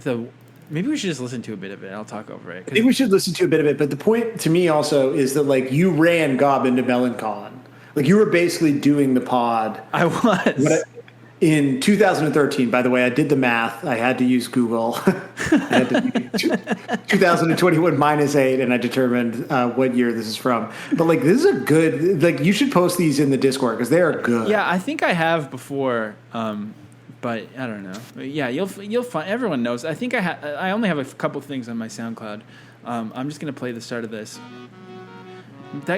maybe we should just listen to a bit of it. I'll talk over it. I think we should listen to a bit of it. But the point to me also is that like you ran Gob into Millencolin. Like you were basically doing the pod. I was. In 2013, by the way, I did the math. I had to use Google. I had to 2021 minus 8, and I determined what year this is from. But like, this is a good. Like, you should post these in the Discord because they are good. Yeah, I think I have before, but I don't know. Yeah, you'll find. Everyone knows. I think I only have a couple things on my SoundCloud. I'm just gonna play the start of this.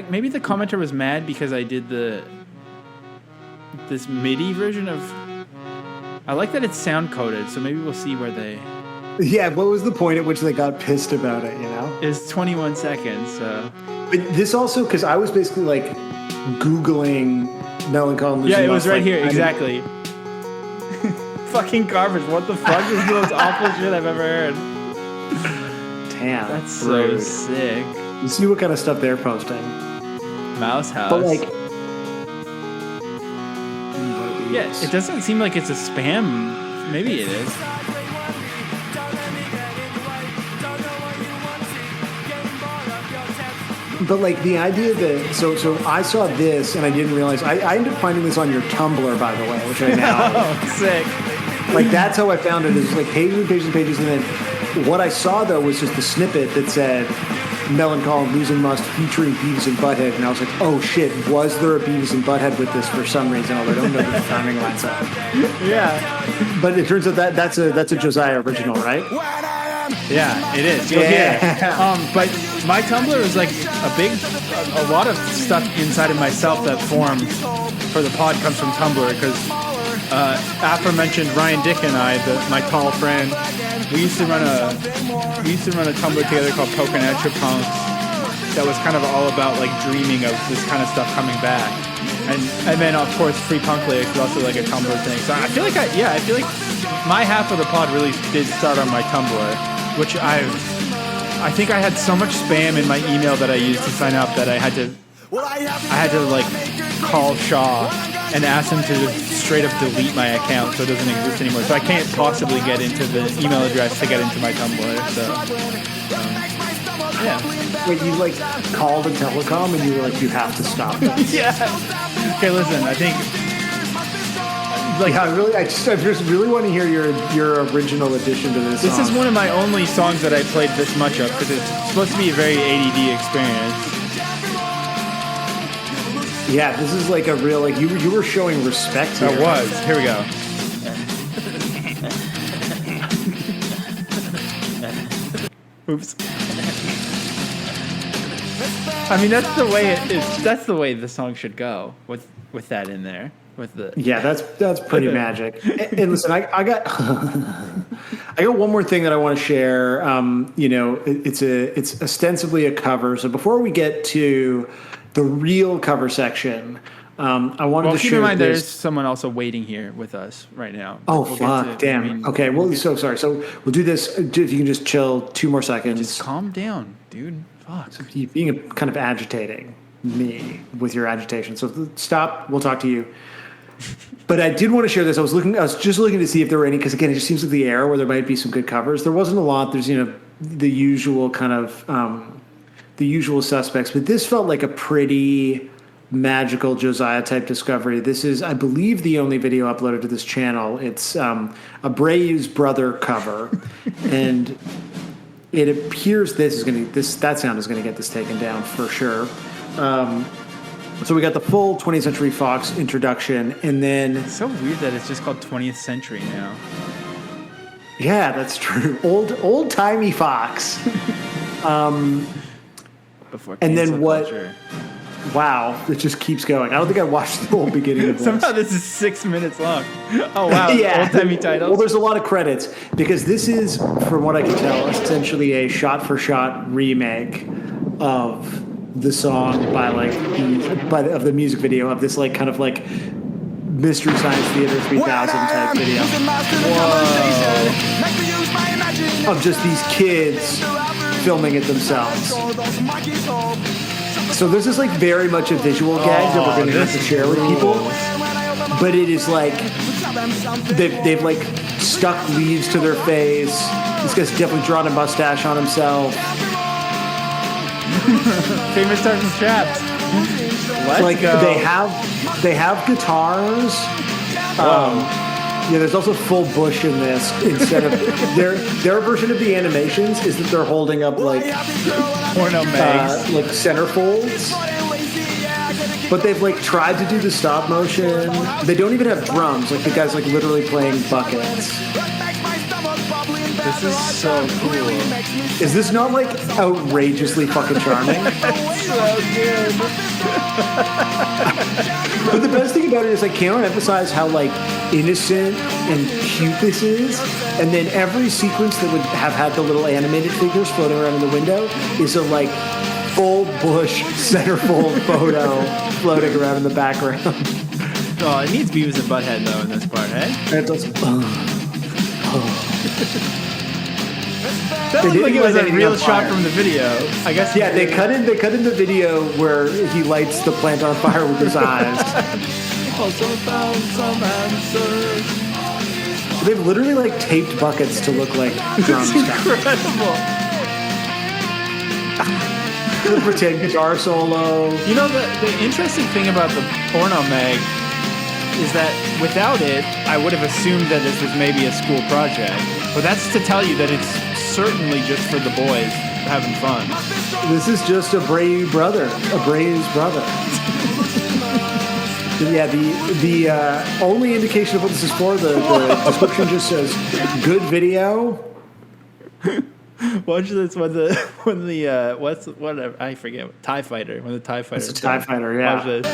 Maybe the commenter was mad because I did this MIDI version of. I like that it's sound coded, so maybe we'll see where they. Yeah, what was the point at which they got pissed about it? You know, it's 21 seconds. So. But this also because I was basically like Googling Millencolin. Yeah, it was right here exactly. Fucking garbage! What the fuck is the most awful shit I've ever heard? Damn, that's so sick. You see what kind of stuff they're posting. Mouse House. But like. Yeah, it doesn't seem like it's a spam. Maybe it is. But like the idea that so I saw this and I didn't realize I ended up finding this on your Tumblr, by the way, which I now sick. Like that's how I found it, is like pages and pages and pages, and then what I saw though was just a snippet that said Millencolin Lozin Must featuring Beavis and Butthead, and I was like, oh shit, was there a Beavis and Butthead with this for some reason? Although I don't know the timing lines up. Yeah, but it turns out that's a Josiah original, right? Yeah, it is. You'll hear it. But my Tumblr is like a lot of stuff inside of myself that formed for the pod comes from Tumblr, because aforementioned Ryan Dick and I, my tall friend, we used to run a Tumblr together called Coconutra Punks that was kind of all about like dreaming of this kind of stuff coming back, and then of course Free Punk Lyrics was also like a Tumblr thing. So I feel like my half of the pod really did start on my Tumblr, which I think I had so much spam in my email that I used to sign up that I had to like call Shaw and ask him to just straight up delete my account so it doesn't exist anymore. So I can't possibly get into the email address to get into my Tumblr. So yeah. Wait, you like called a telecom and you were like, you have to stop this. Yeah. Okay, listen, I think. Like I just really want to hear your original addition to this. This song. is one of my only songs that I played this much of because it's supposed to be a very ADD experience. Yeah, this is like a real like you were showing respect here. I was. Here we go. Oops. I mean, that's the way it is. That's the way the song should go with that in there. Yeah, that's pretty magic. And listen, I got I got one more thing that I want to share. It's ostensibly a cover. So before we get to the real cover section, I wanted to keep share in mind this. there's someone also waiting here with us right now. Oh, We'll fuck. Damn. Okay. Well, so sorry. So we'll do this. If you can just chill 2 more seconds. Just calm down, dude. Fuck. You being kind of agitating me with your agitation. So stop. We'll talk to you. But I did want to share this. I was just looking to see if there were any, because again, it just seems like the era where there might be some good covers. There wasn't a lot. There's, the usual kind of, the usual suspects, but this felt like a pretty magical Josiah type discovery. This is, I believe, the only video uploaded to this channel. It's a Bray's Brother cover, and it appears that sound is going to get this taken down for sure. So we got the full 20th Century Fox introduction, and then It's so weird that it's just called 20th Century now. yeah, that's true. Old timey Fox. Before And then cancel what- culture. Wow, it just keeps going. I don't think I watched the whole beginning of this. Somehow this is 6 minutes long. Oh wow! Yeah. Old-timey titles. Well, there's a lot of credits because this is, from what I can tell, essentially a shot-for-shot remake of the song of the music video of this kind of Mystery Science Theater 3000 type video of just these kids filming it themselves. So this is very much a visual gag that we're going to have to share with people. But it is they've stuck leaves to their face. This guy's definitely drawn a mustache on himself. Famous Tartan's Traps. Let's go. They have guitars. There's also full bush in this. Instead of their version of the animations is that they're holding up Porno mags. centerfolds. But they've tried to do the stop motion. They don't even have drums. The guy's literally playing buckets. This is so cool. Is this not outrageously fucking charming? So good. But the best thing about it is I cannot emphasize how innocent and cute this is. And then every sequence that would have had the little animated figures floating around in the window is a full bush centerfold photo floating around in the background. Oh, it needs Beavis and Butthead though in this part, hey? And it does. That looked like it was a real shot from the video. I guess. Yeah, they cut in the video where he lights the plant on fire with his eyes. Also found some answers. They've literally taped buckets to look like drums. Incredible. The pretend guitar solo. The interesting thing about the porno mag is that without it, I would have assumed that this was maybe a school project. But that's to tell you that it's certainly just for the boys having fun. This is just a Bray's brother. Yeah, the only indication of what this is for, the description just says good video. Watch this when I forget TIE Fighter when the TIE Fighter. It's a TIE Fighter, yeah. Watch this.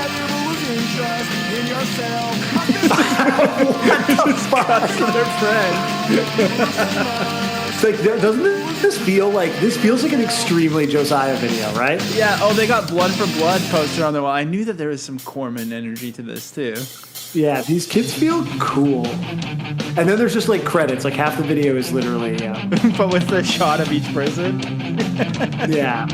Cuts to their friend. It's doesn't this feels like an extremely Josiah video, right? Yeah. Oh, they got Blood for Blood poster on their wall. I knew that there was some Corman energy to this too. Yeah, these kids feel cool. And then there's just credits. Half the video is literally but with the shot of each person. Yeah.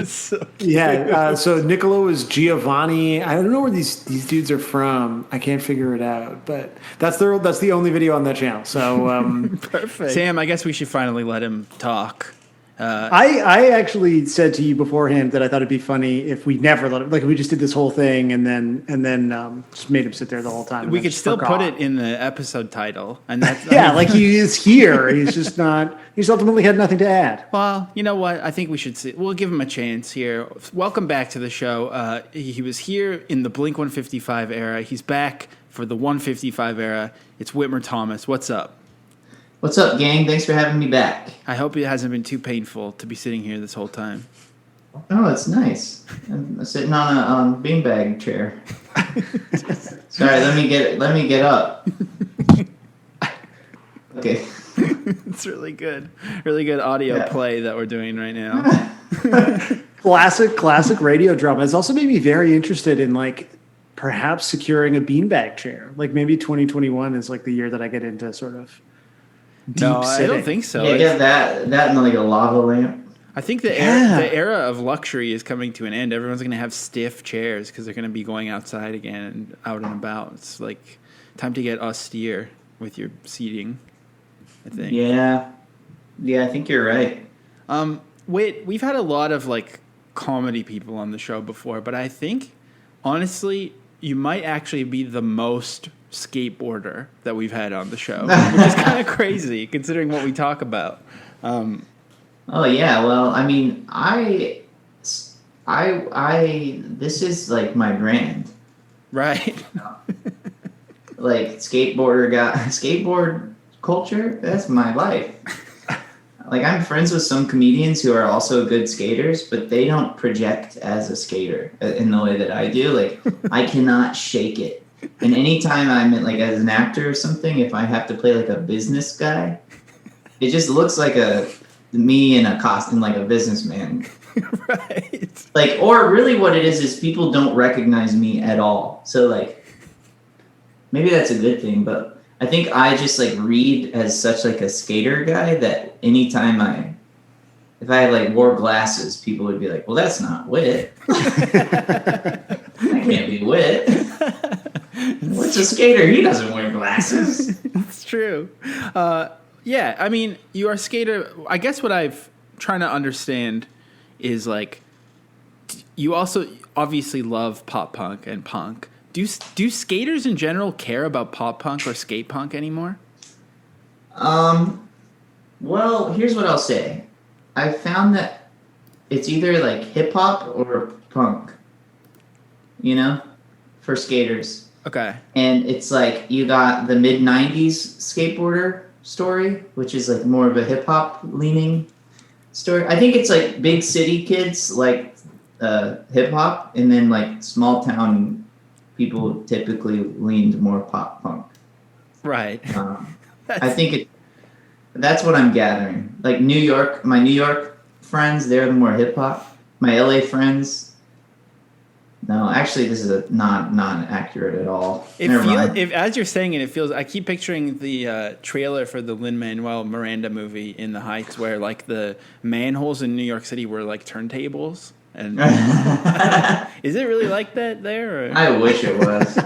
So yeah. So Niccolo is Giovanni. I don't know where these dudes are from. I can't figure it out. But that's the only video on that channel. So perfect. Sam, I guess we should finally let him talk. I actually said to you beforehand that I thought it'd be funny if we never let him, if we just did this whole thing and then just made him sit there the whole time. We could still put it in the episode title, and that's he is here. He's just not. He's ultimately had nothing to add. Well, you know what? I think we should see. We'll give him a chance here. Welcome back to the show. He was here in the Blink 155 era. He's back for the 155 era. It's Whitmer Thomas. What's up? What's up, gang? Thanks for having me back. I hope it hasn't been too painful to be sitting here this whole time. Oh, it's nice. I'm sitting on a beanbag chair. Sorry, let me get up. Okay. It's really good audio play that we're doing right now. classic radio drama. It's also made me very interested in like perhaps securing a beanbag chair. Like maybe 2021 is like the year that I get into sort of deep No, I sitting. don't think so. Yeah, get that and like a lava lamp. I think the era of luxury is coming to an end. Everyone's going to have stiff chairs because they're going to be going outside again and out and about. It's like time to get austere with your seating, I think. Yeah, I think you're right. We've had a lot of like comedy people on the show before, but I think honestly you might actually be the most skateboarder that we've had on the show, which is kind of crazy considering what we talk about. Oh yeah, well, I mean, I this is like my brand, Right. like skateboard culture. That's my life. Like I'm friends with some comedians who are also good skaters, but they don't project as a skater in the way that I do. Like I cannot shake it. And anytime I'm like as an actor or something, if I have to play like a business guy, it just looks like me in a costume, like a businessman. Right. Like, or really what it is people don't recognize me at all. So like, maybe that's a good thing, but I think I just like read as such like a skater guy that anytime if I like wore glasses, people would be like, well, that's not Wit. That can't be Wit. What's a skater? He doesn't wear glasses. It's true. Yeah, I mean, you are a skater. I guess what I've trying to understand is like, you also obviously love pop punk and punk. Do skaters in general care about pop punk or skate punk anymore? Well, here's what I'll say. I found that it's either like hip hop or punk, for skaters. Okay. And it's like you got the mid 90s skateboarder story, which is like more of a hip hop leaning story. I think it's like big city kids like hip hop, and then like small town people typically leaned more pop punk. Right. I think that's what I'm gathering. Like my New York friends, they're more hip hop. My LA friends, no, actually, this is not accurate at all. If as you're saying it feels. I keep picturing the trailer for the Lin-Manuel Miranda movie In the Heights, where like the manholes in New York City were like turntables. And is it really like that there? Or? I wish it was.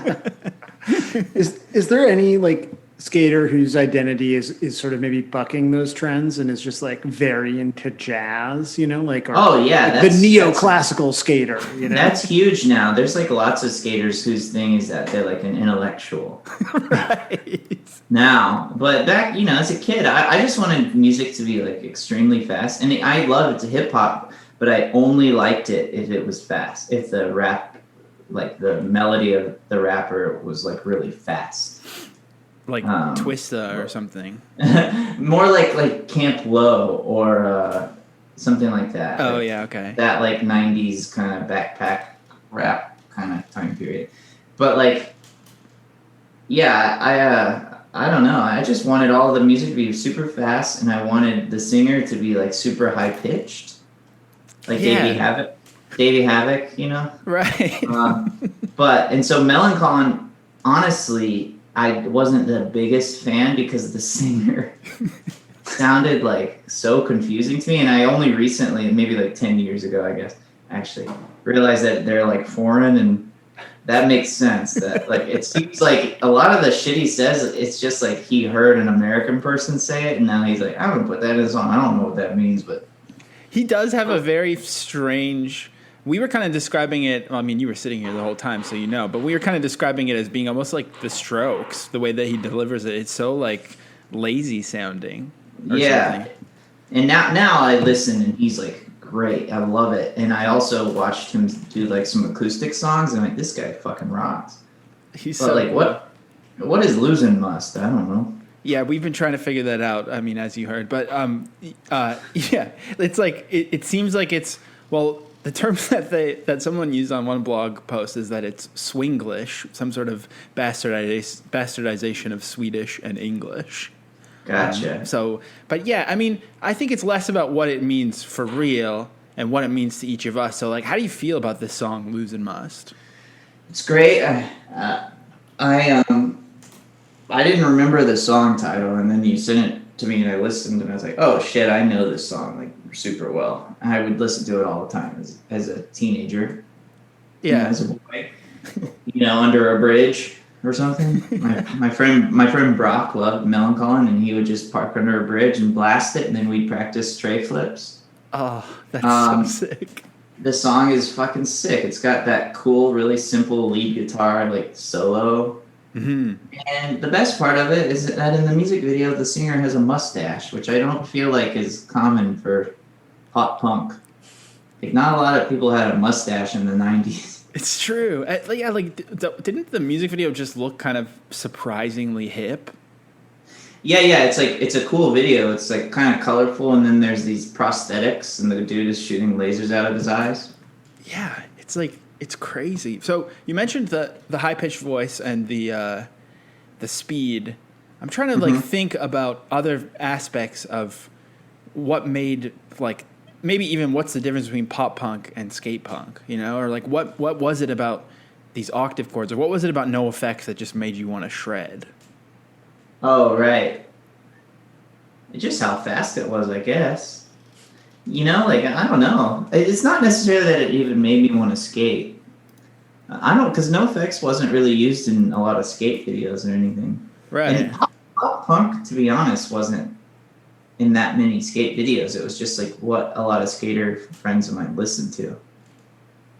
Is there any like skater whose identity is sort of maybe bucking those trends and is just like very into jazz, like oh yeah, like the neoclassical skater, That's huge now. There's like lots of skaters whose thing is that they're like an intellectual. Right. Now, but back, as a kid, I just wanted music to be like extremely fast, and I love it to hip hop, but I only liked it if it was fast. If the rap, like the melody of the rapper was like really fast. Like Twista or something. More like Camp Low or something like that. Oh, like, yeah, okay. That like 90s kind of backpack rap kind of time period. But like, yeah, I don't know. I just wanted all the music to be super fast, and I wanted the singer to be like super high pitched. Like Davey Havoc, Right. And so Millencolin, honestly, I wasn't the biggest fan because the singer sounded like so confusing to me. And I only recently, maybe like 10 years ago, I guess, actually realized that they're like foreign, and that makes sense. That like, it seems like a lot of the shit he says, it's just like he heard an American person say it, and now he's like, I'm going to put that in a song. I don't know what that means, but. He does have a very strange. We were kind of describing it. Well, I mean, you were sitting here the whole time, so but we were kind of describing it as being almost like The Strokes, the way that he delivers it. It's so like lazy sounding. Yeah. Something. And now I listen, and he's like great. I love it. And I also watched him do like some acoustic songs, and I'm like, this guy fucking rocks. He's but so like, cool. what is Lozin Must? I don't know. Yeah, we've been trying to figure that out. I mean, as you heard, but yeah, it's like it seems like it's the terms that someone used on one blog post is that it's Swinglish, some sort of bastardization of Swedish and English. Gotcha. But yeah, I mean, I think it's less about what it means for real and what it means to each of us. So, like, how do you feel about this song, "Lozin Must"? It's great. I didn't remember the song title, and then you sent it to me, and I listened, and I was like, oh shit, I know this song like super well. I would listen to it all the time as a teenager. Yeah, as a boy, under a bridge or something. My friend Brock loved Millencolin, and he would just park under a bridge and blast it, and then we'd practice tray flips. Oh, that's so sick. The song is fucking sick. It's got that cool, really simple lead guitar like solo. Mm-hmm. And the best part of it is that in the music video, the singer has a mustache, which I don't feel like is common for pop punk. Like, not a lot of people had a mustache in the 90s. It's true. Didn't the music video just look kind of surprisingly hip? Yeah. It's a cool video. It's like kind of colorful, and then there's these prosthetics, and the dude is shooting lasers out of his eyes. Yeah, it's crazy. So you mentioned the high pitched voice and the speed. I'm trying to think about other aspects of what made maybe even what's the difference between pop punk and skate punk, or like what was it about these octave chords, or what was it about no effects that just made you want to shred? Oh, right. Just how fast it was, I guess. I don't know. It's not necessarily that it even made me want to skate. Because NoFX wasn't really used in a lot of skate videos or anything. Right. And pop punk, to be honest, wasn't in that many skate videos. It was just like what a lot of skater friends of mine listened to.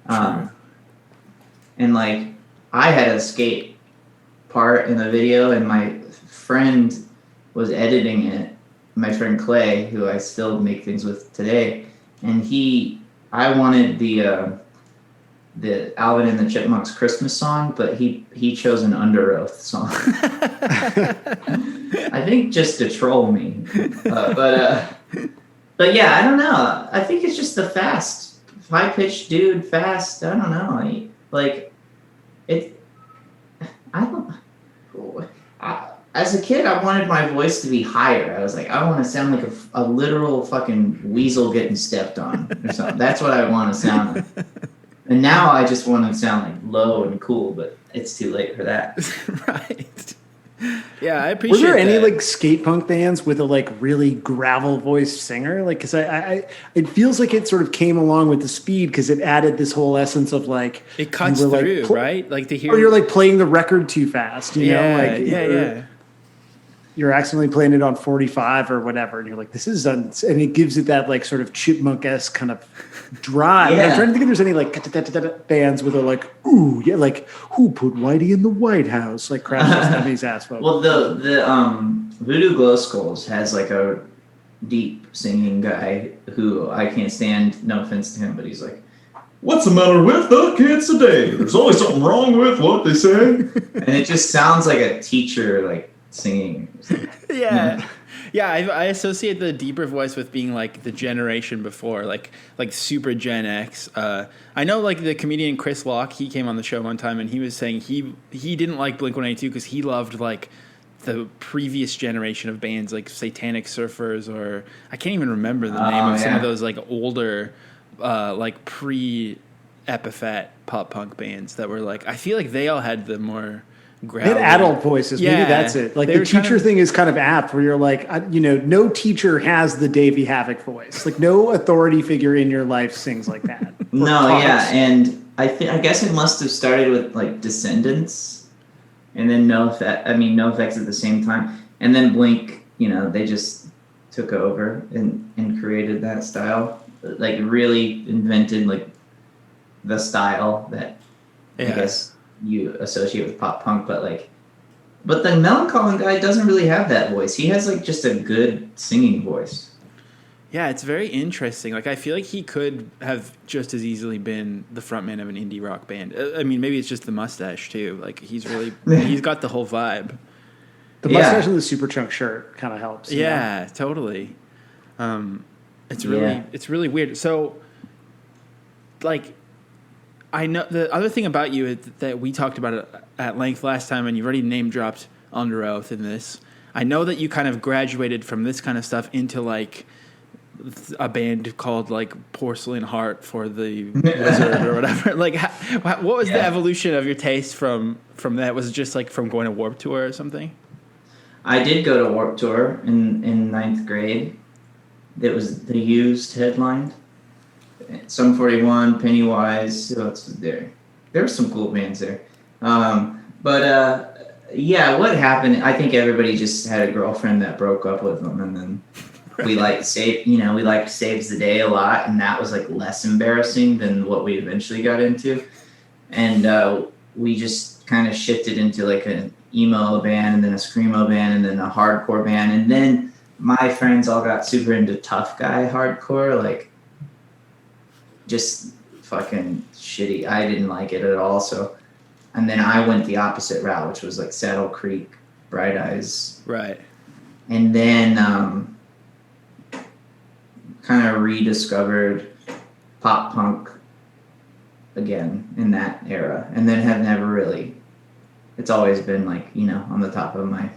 And like, I had a skate part in the video, and my friend was editing it. My friend Clay, who I still make things with today, and I wanted the Alvin and the Chipmunks Christmas song, but he chose an Under Oath song. I think just to troll me, but yeah, I don't know. I think it's just the fast, high pitched dude, fast. I don't know. As a kid, I wanted my voice to be higher. I was like, I want to sound like a literal fucking weasel getting stepped on or something. That's what I want to sound like. And now I just want to sound like low and cool, but it's too late for that. Right. Yeah, I appreciate that. Were there any like skate punk bands with a like really gravel voiced singer? Like, because it feels like it sort of came along with the speed because it added this whole essence of like it cuts through, right? Like to hear, or you're like playing the record too fast, you know? Like, yeah. You're accidentally playing it on 45 or whatever, and you're like, "This is," and it gives it that like sort of chipmunk-esque kind of drive. Yeah. I'm trying to think if there's any like bands with a like, ooh, yeah, like who put Whitey in the White House, like Crash Test Dummies ass. Well, the Voodoo Glow Skulls has like a deep singing guy who I can't stand. No offense to him, but he's like, "What's the matter with the kids today? There's always something wrong with what they say," and it just sounds like a teacher like singing. Yeah. I associate the deeper voice with being like the generation before, like super Gen X. I know like the comedian Chris Locke, he came on the show one time and he was saying he didn't like Blink-182 because he loved like the previous generation of bands like Satanic Surfers, or I can't even remember the name of some of those like older like pre-Epithet pop punk bands that were like, I feel like they all had the more They had adult voices. Yeah, maybe that's it. Like the teacher thing is kind of apt where you're like, no teacher has the Davey Havok voice. Like no authority figure in your life sings like that. And I guess it must have started with like Descendants, and then NoFX at the same time, and then Blink. They just took over and created that style. Like really invented like the style that I guess you associate with pop punk, but the Millencolin guy doesn't really have that voice. He has like just a good singing voice. Yeah, it's very interesting. Like I feel like he could have just as easily been the frontman of an indie rock band. I mean, maybe it's just the mustache too. Like he's got the whole vibe. The mustache and the super chunk shirt kind of helps. Yeah, totally. It's really weird. So like, I know the other thing about you is that we talked about it at length last time, and you've already name dropped Under Oath in this. I know that you kind of graduated from this kind of stuff into like a band called like Porcelain Heart for the Wizard or whatever. Like, what was the evolution of your taste from that? Was it just like from going to Warped Tour or something? I did go to Warped Tour in ninth grade. It was the Used headlined. Sum 41, Pennywise. Who else was there? There were some cool bands there. What happened? I think everybody just had a girlfriend that broke up with them, and then we liked Saves the Day a lot, and that was like less embarrassing than what we eventually got into, and we just kind of shifted into like an emo band, and then a screamo band, and then a hardcore band, and then my friends all got super into tough guy hardcore, like just fucking shitty. I didn't like it at all, so. And then I went the opposite route, which was like Saddle Creek, Bright Eyes. Right. And then kind of rediscovered pop punk again in that era. And then have never really, it's always been like, on the top of my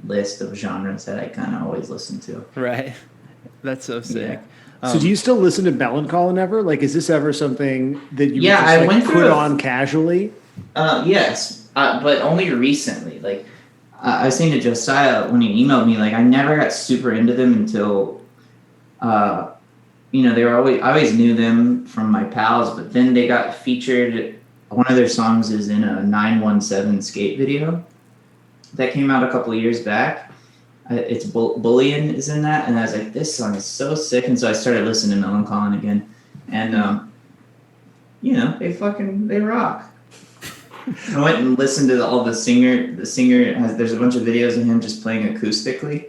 list of genres that I kind of always listen to. Right. That's so sick. Yeah. So do you still listen to Millencolin ever? Like, is this ever something that you put on casually? Yes, but only recently. Like, I was saying to Josiah when he emailed me, like, I never got super into them until, they were I always knew them from my pals, but then they got featured. One of their songs is in a 917 skate video that came out a couple of years back. It's Bullion is in that, and I was like, this song is so sick, and so I started listening to Millencolin again, and they rock. I went and listened to all the singer. The singer there's a bunch of videos of him just playing acoustically,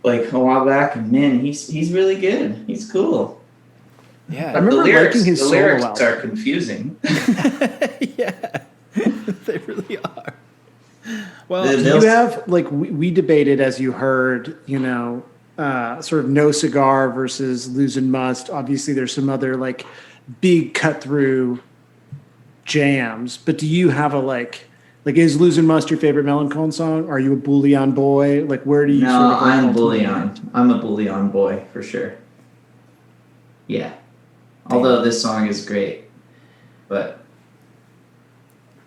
like a while back, and man, he's really good. He's cool. Yeah, I remember liking his the solo lyrics album. are confusing. Yeah, they really are. Well, do you have, like, we debated, as you heard, sort of No Cigar versus Lozin Must. Obviously, there's some other like big cut through jams, but do you have a like is Lozin Must your favorite Millencolin song? Are you a Bullion boy? Like, where do you? No, I'm Bullion. I'm a Bullion boy for sure. Yeah, although this song is great, but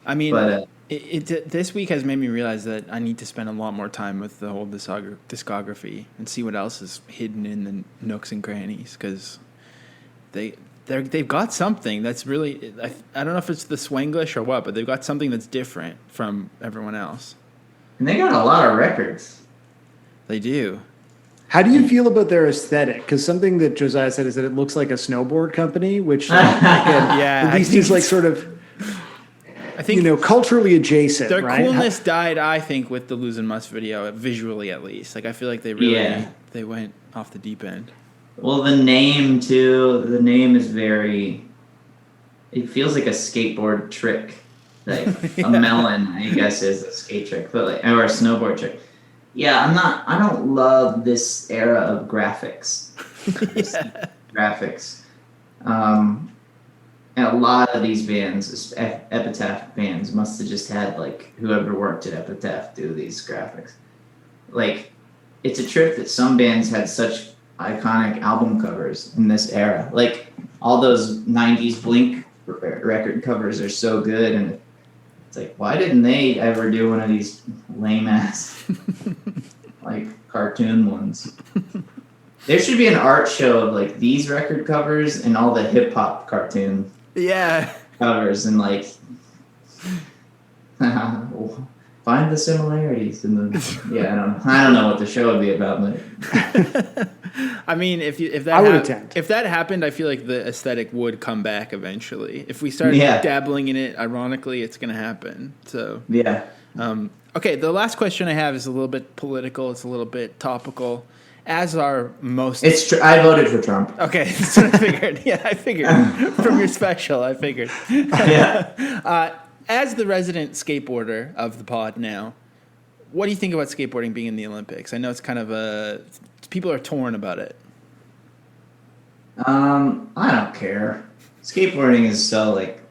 I mean, this week has made me realize that I need to spend a lot more time with the whole discography and see what else is hidden in the nooks and crannies, because they've got something that's really, I don't know if it's the Swanglish or what, but they've got something that's different from everyone else. And they got a lot of records. They do. How do you feel about their aesthetic? Because something that Josiah said is that it looks like a snowboard company, which at least is like sort of, I think, culturally adjacent. Their right? coolness died, I think, with the Lozin Must video, visually at least. Like, I feel like they really they went off the deep end. Well, the name too. The name is very. It feels like a skateboard trick, like a melon, I guess, is a skate trick, but like, or a snowboard trick. Yeah, I don't love this era of graphics. Graphics. And a lot of these bands, Epitaph bands, must have just had like whoever worked at Epitaph do these graphics. Like, it's a trip that some bands had such iconic album covers in this era. Like, all those 90s Blink record covers are so good, and it's like, why didn't they ever do one of these lame ass like cartoon ones? There should be an art show of like these record covers and all the hip hop cartoon covers, and like find the similarities in the I don't know what the show would be about, but I mean, if that happened, I feel like the aesthetic would come back eventually. If we start dabbling in it, ironically, it's going to happen. So okay, the last question I have is a little bit political. It's a little bit topical. As are most. I voted for Trump. Okay, that's what I figured. Yeah, I figured from your special. I figured. As the resident skateboarder of the pod now, what do you think about skateboarding being in the Olympics? I know it's kind of people are torn about it. I don't care. Skateboarding is so like,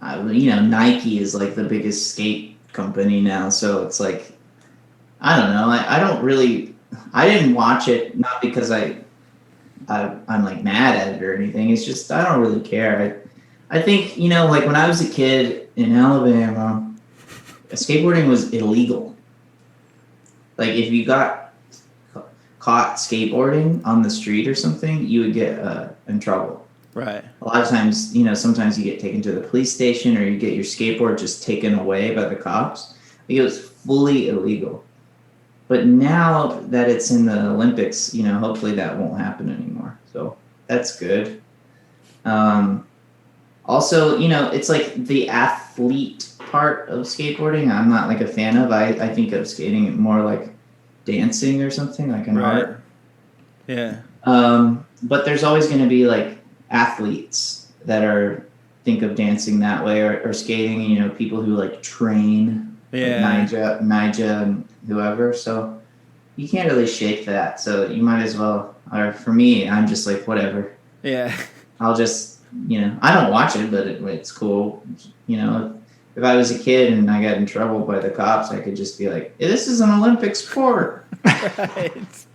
Nike is like the biggest skate company now, so it's like, I don't know. I don't really. I didn't watch it not because I'm like mad at it or anything. It's just I don't really care. I think like when I was a kid in Alabama, skateboarding was illegal. Like if you got caught skateboarding on the street or something, you would get in trouble. Right. A lot of times, sometimes you get taken to the police station or you get your skateboard just taken away by the cops. It was fully illegal. But now that it's in the Olympics, hopefully that won't happen anymore. So that's good. Also, it's like the athlete part of skateboarding I'm not like a fan of. I think of skating more like dancing or something, like an art. Yeah. But there's always going to be like athletes that think of dancing that way or skating, people who like train, like Nija and whoever. So you can't really shake that. So you might as well, or for me, I'm just like, whatever. Yeah. I'll just, I don't watch it, but it's cool. If I was a kid and I got in trouble by the cops, I could just be like, this is an Olympic sport. Right.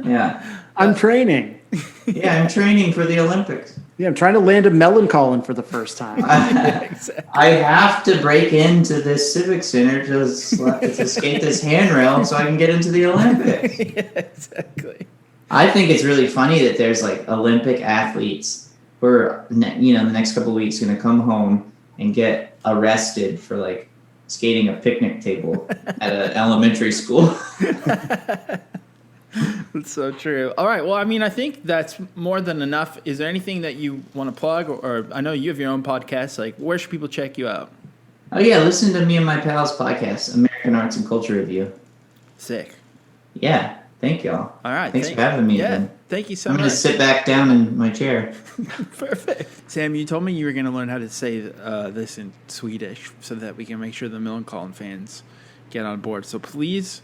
Yeah. I'm training. Yeah, I'm training for the Olympics. Yeah, I'm trying to land a Millencolin for the first time. Exactly. I have to break into this civic center to skate this handrail so I can get into the Olympics. Yeah, exactly. I think it's really funny that there's like Olympic athletes who are, the next couple of weeks going to come home and get arrested for like skating a picnic table at an elementary school. That's so true. All right. Well, I mean, I think that's more than enough. Is there anything that you want to plug? Or I know you have your own podcast. Like, where should people check you out? Oh, yeah. Listen to me and my pals' podcast, American Arts and Culture Review. Sick. Yeah. Thank y'all. All right. Thanks for having me again. Thank you so much. I'm going to sit back down in my chair. Perfect. Sam, you told me you were going to learn how to say this in Swedish so that we can make sure the Millencolin fans get on board. So please,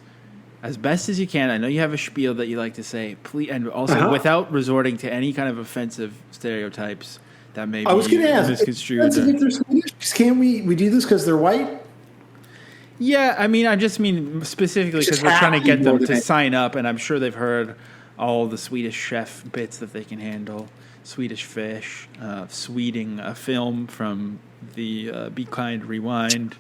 as best as you can, I know you have a spiel that you like to say, please, and also without resorting to any kind of offensive stereotypes that may be misconstrued. If they're Swedish, can't we do this because they're white? Yeah, I mean, I just mean specifically because we're trying to get them to sign up, and I'm sure they've heard all the Swedish chef bits that they can handle. Swedish fish, sweeting a film from the Be Kind, Rewind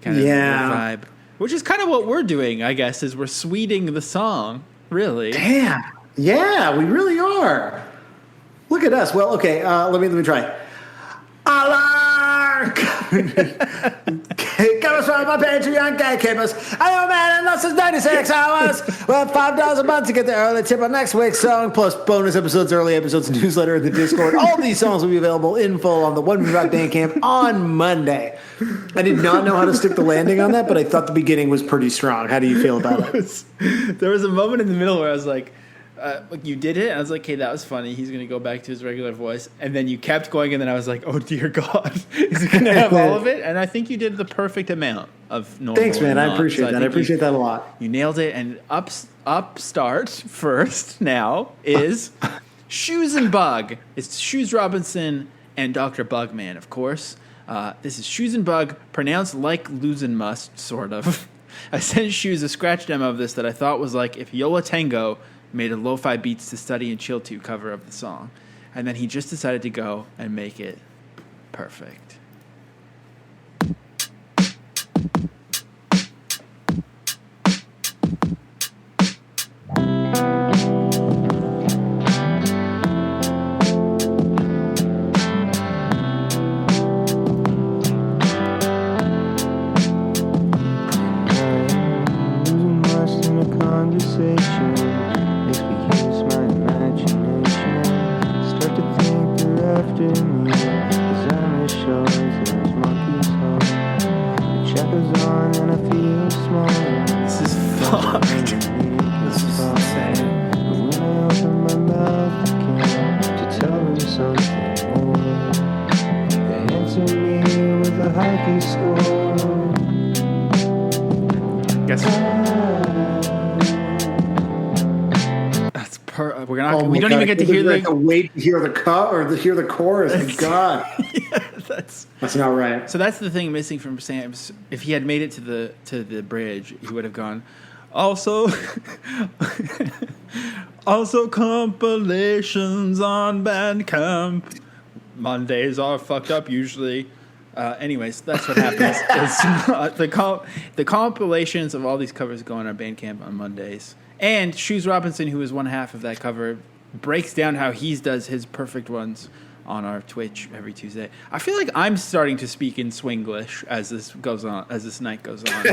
kind of vibe. Which is kind of what we're doing, I guess, is we're sweeting the song, really. Damn. Yeah, we really are. Look at us. Well, okay, let me try. Alark! Come from my Patreon gatekeepers. I am a man and lost since 96 hours. Well, $5 a month to get the early tip on next week's song, plus bonus episodes, early episodes, newsletter, in the Discord. All these songs will be available in full on the One Rock Bandcamp on Monday. I did not know how to stick the landing on that, but I thought the beginning was pretty strong. How do you feel about it? There was a moment in the middle where I was like, you did it? And I was like, okay, that was funny. He's going to go back to his regular voice. And then you kept going, and then I was like, oh, dear God. Is he going to have all of it? And I think you did the perfect amount of normal. Thanks, man. I appreciate that. I appreciate that a lot. You nailed it. And upstart first now is Shoes and Bug. It's Shoes Robinson and Dr. Bugman, of course. This is Shoes and Bug, pronounced like Lozin Must, sort of. I sent Shoes a scratch demo of this that I thought was like if Yola Tango made a Lo-Fi Beats to Study and Chill To cover of the song. And then he just decided to go and make it perfect. We don't even get to hear the wait to hear the cut or hear the chorus. God, yeah, that's not right. So that's the thing missing from Sam. If he had made it to the bridge, he would have gone, Also, also compilations on Bandcamp. Mondays are fucked up usually. Anyways, that's what happens. The compilations of all these covers go on our Bandcamp on Mondays. And Shoes Robinson, who is one half of that cover, breaks down how he does his perfect ones on our Twitch every Tuesday. I feel like I'm starting to speak in Swinglish as this goes on, as this night goes on.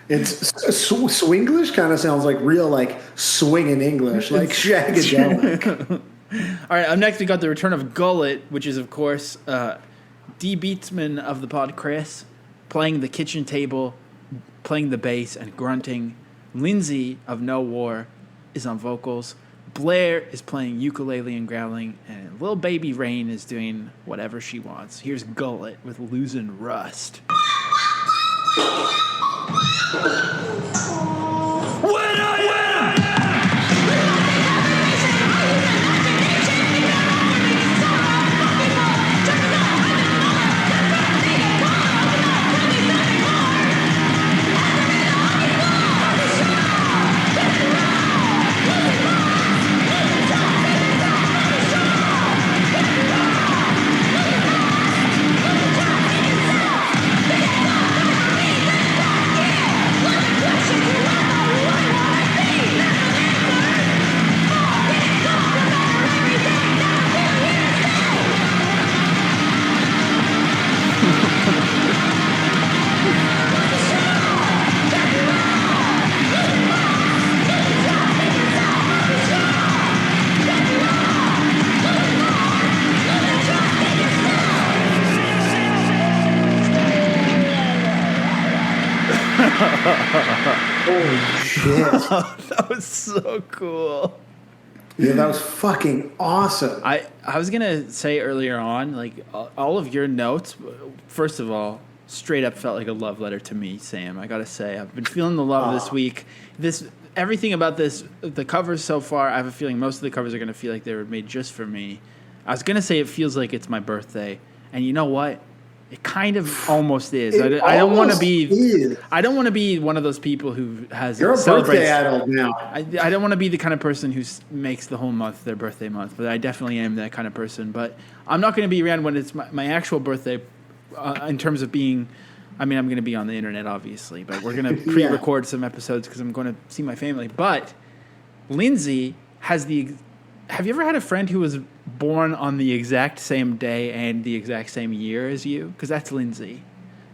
It's Swinglish kind of sounds like real, like swinging English, like shagadelic. All right, up next we got the return of Gullet, which is of course D Beatsman of the pod, Chris, playing the kitchen table, playing the bass and grunting. Lindsay of No War is on vocals. Blair is playing ukulele and growling, and little baby Rain is doing whatever she wants. Here's Gullet with Lozin Must. Holy shit. That was so cool. Yeah, that was fucking awesome. I was going to say earlier on, like, all of your notes, first of all, straight up felt like a love letter to me, Sam. I got to say, I've been feeling the love this week. Everything about this, the covers so far, I have a feeling most of the covers are going to feel like they were made just for me. I was going to say it feels like it's my birthday. And you know what? It kind of almost is. I don't want to be. I don't want to be one of those people who has. You're a birthday adult now. I don't want to be the kind of person who makes the whole month their birthday month, but I definitely am that kind of person. But I'm not going to be around when it's my actual birthday. In terms of being, I mean, I'm going to be on the internet, obviously, but we're going to pre-record some episodes because I'm going to see my family. But Lindsay has the. Have you ever had a friend who was born on the exact same day and the exact same year as you? Because that's Lindsay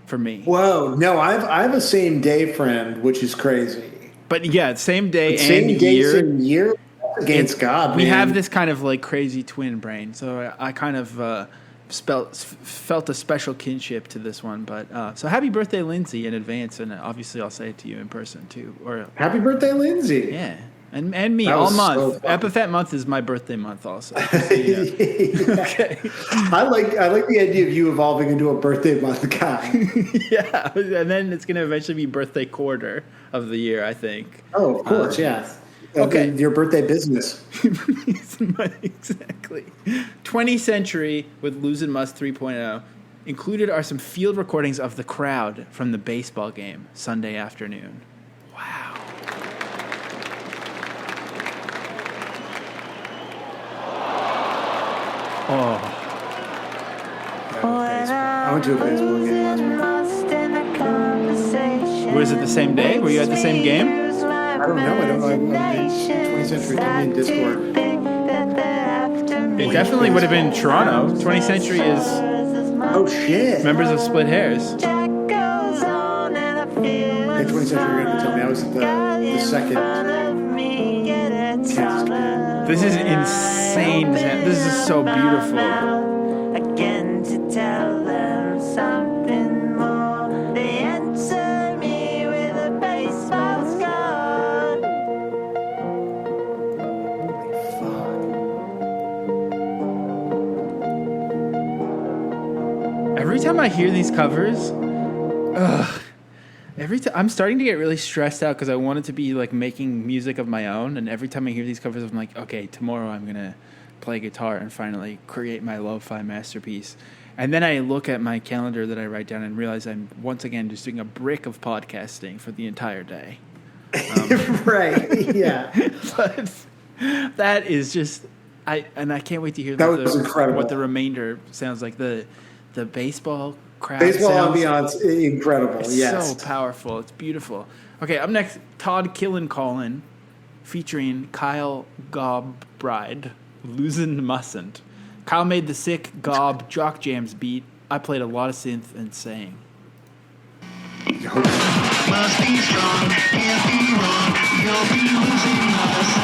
for me. Whoa, no, I have a same day friend, which is crazy. But yeah, same day same and day, year. Same year against God. We man. have this kind of like crazy twin brain, so I kind of felt a special kinship to this one. But so happy birthday, Lindsay, in advance, and obviously I'll say it to you in person too. Or happy birthday, Lindsay. Yeah. And me that all month. So Epithet month is my birthday month also. So, yeah. Okay. I like the idea of you evolving into a birthday month guy. Yeah, and then it's going to eventually be birthday quarter of the year, I think. Oh, of course, yeah. Okay. Your birthday business. Exactly. 20th Century with Lozin Must 3.0. Included are some field recordings of the crowd from the baseball game Sunday afternoon. Wow. Oh. I went to a baseball game last week. Was it the same day? Were you at the same game? I don't know. I'm in 20th Century. I'm in Discord. It definitely would have been Toronto. 20th Century is... Oh, shit. Members of Split Hairs. Okay, 20th Century, you're going to tell me. I was at the second cast game. This is insane. This is so beautiful. Again to tell them something more. They answer me with a baseball score. Holy fuck. Every time I hear these covers, I'm starting to get really stressed out because I want it to be like making music of my own, and every time I hear these covers, I'm like, okay, tomorrow I'm gonna play guitar and finally create my lo-fi masterpiece. And then I look at my calendar that I write down and realize I'm once again just doing a brick of podcasting for the entire day. Right. Yeah. But that is just I can't wait to hear That was incredible. what the remainder sounds like. The baseball crowd Baseball sounds, ambiance, incredible. it's Yes. so powerful. It's beautiful. Okay, up next, Todd Millencolin featuring Kyle Gobbride, Lozin Must. Kyle made the sick Gob Jock Jams beat. I played a lot of synth and sang. Must be strong, can't be wrong, you'll be losing must.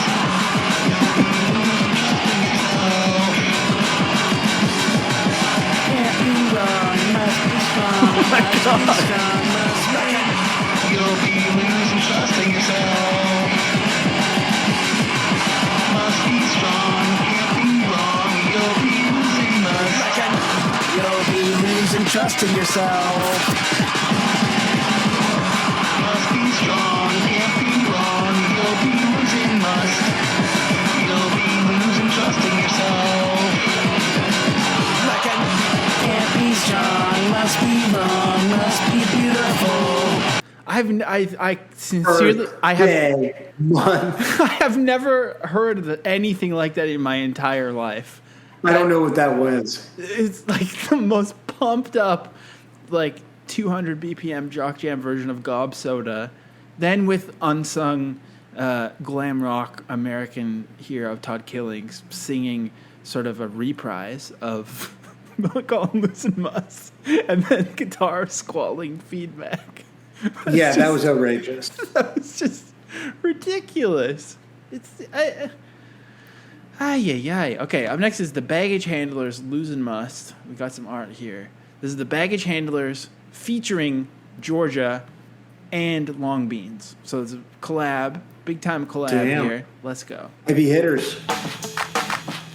Can't be wrong, must be strong. Oh my God. Must be strong, must be. You'll be losing trust in yourself. Must be strong, can't be wrong, you'll be losing must. You'll be losing trust in yourself. Must be strong, can't be wrong, you'll be losing must. You'll be losing trust in yourself. Can't be strong, must be wrong, must be beautiful. I sincerely I have Birthday month. I have never heard anything like that in my entire life. I don't know what that was. It's like the most pumped up, like 200 BPM jock jam version of Gob Soda, then with unsung glam rock American hero Todd Killings singing sort of a reprise of Millencolin Lozin Must, and then guitar squalling feedback. Yeah, that was outrageous. That was just ridiculous. It's Okay, up next is the Baggage Handlers Lozin Must. We got some art here. This is the Baggage Handlers featuring Georgia and Long Beans. So it's a collab, big time collab Damn. here. Let's go. Heavy hitters.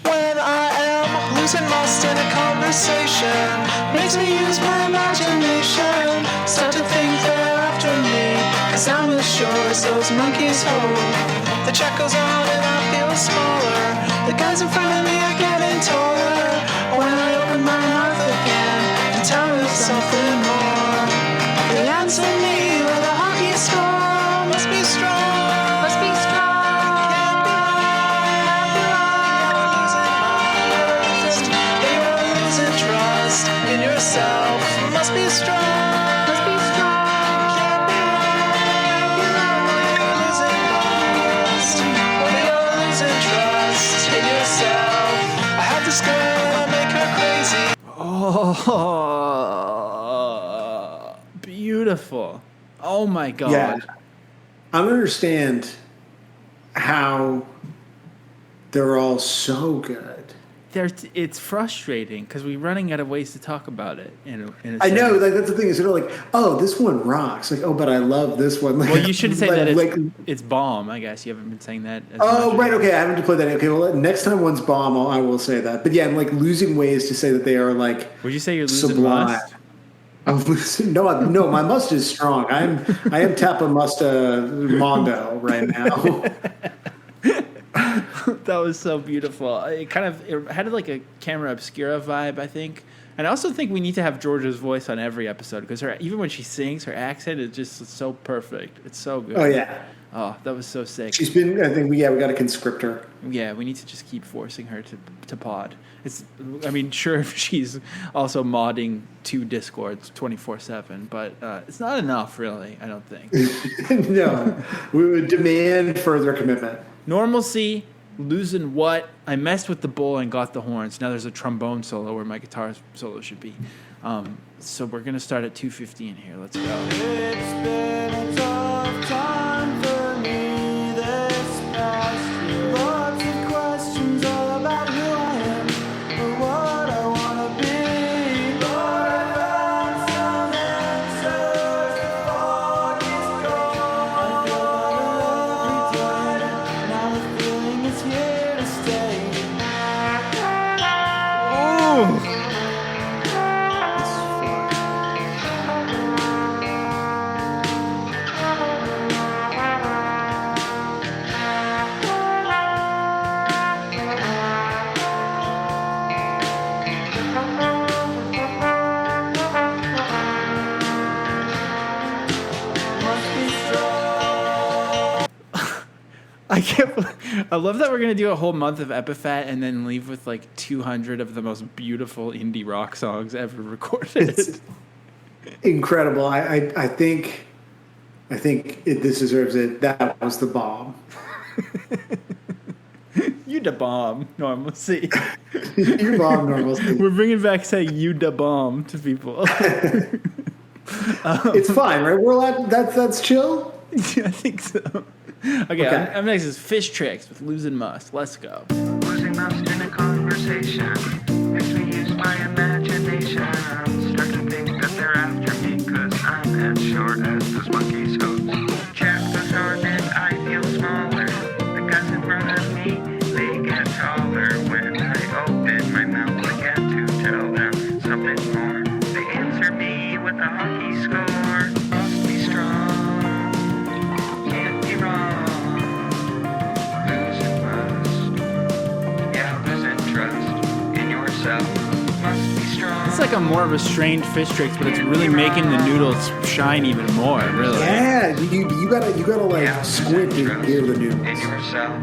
When I am losing must in a conversation, makes me use my imagination. Start to think they're after me, 'cause I'm as sure as those monkeys hold. The check goes on and I feel smaller. The guys in front of me are getting taller. When I open my mouth again to tell you something more, they answer me with a hockey score. Must be strong, must be strong. Can't be you're losing trust in yourself. Must be strong. Must be strong. Can't be wrong. You're losing trust. You're losing trust in yourself. I have this girl, I make her crazy. Oh, beautiful. Oh my God. Yeah. I don't understand how they're all so good. It's frustrating because we're running out of ways to talk about it. In a I know, sense. like that's the thing. Is they're like, oh, this one rocks. Like, oh, but I love this one. Like, Well, you should say that like, it's bomb. I guess you haven't been saying that. As oh, much. right. Okay, I haven't played that. Okay, well, next time one's bomb, I will say that. But yeah, I'm like losing ways to say that they are like Would you say you're losing sublime. Must? I'm losing. No, my must is strong. I am Tapa Musta Mondo right now. That was so beautiful. It had like a camera obscura vibe, I think. And I also think we need to have Georgia's voice on every episode because even when she sings, her accent is just so perfect. It's so good. Oh yeah, Oh, that was so sick. she's been. I think we got to conscript her. Yeah, we need to just keep forcing her to pod. Sure, if she's also modding 2 Discords 24/7, but it's not enough, really. I don't think. No, we would demand further commitment. Normalcy, losing what? I messed with the bowl and got the horns. Now there's a trombone solo where my guitar solo should be. So we're gonna start at 2:15 here. Let's go. It's been a tough time for me this past year. Lots of questions about who I am or what I wanna be. But I found some answers. The fog is gone. I feel better every day. Now the feeling is here to stay. I can't. I love that we're gonna do a whole month of Epiphat and then leave with like 200 of the most beautiful indie rock songs ever recorded. It's incredible. I think this deserves it. That was the bomb. You da bomb normalcy. Your bomb normalcy. We're bringing back saying you da bomb to people. It's fine, right? We're allowed. That's chill. I think so. Okay. Up next is Fish Tricks with Lozin Must. Let's go. Losing Must in a conversation makes me use my imagination. Start to think that they're after me, cause I'm as short as those monkeys' hooves. Chat goes on and I feel smaller. The guys in front of me, they get taller. When I open my mouth again to tell them something more, they answer me with a hockey score. Must be strong, can't be wrong. Losing must, yeah, losing trust in yourself. Must be strong. It's like a more restrained Fish Tricks, but it's really making the noodles shine even more. Really. Yeah, you gotta like squint to hear the in noodles. yourself.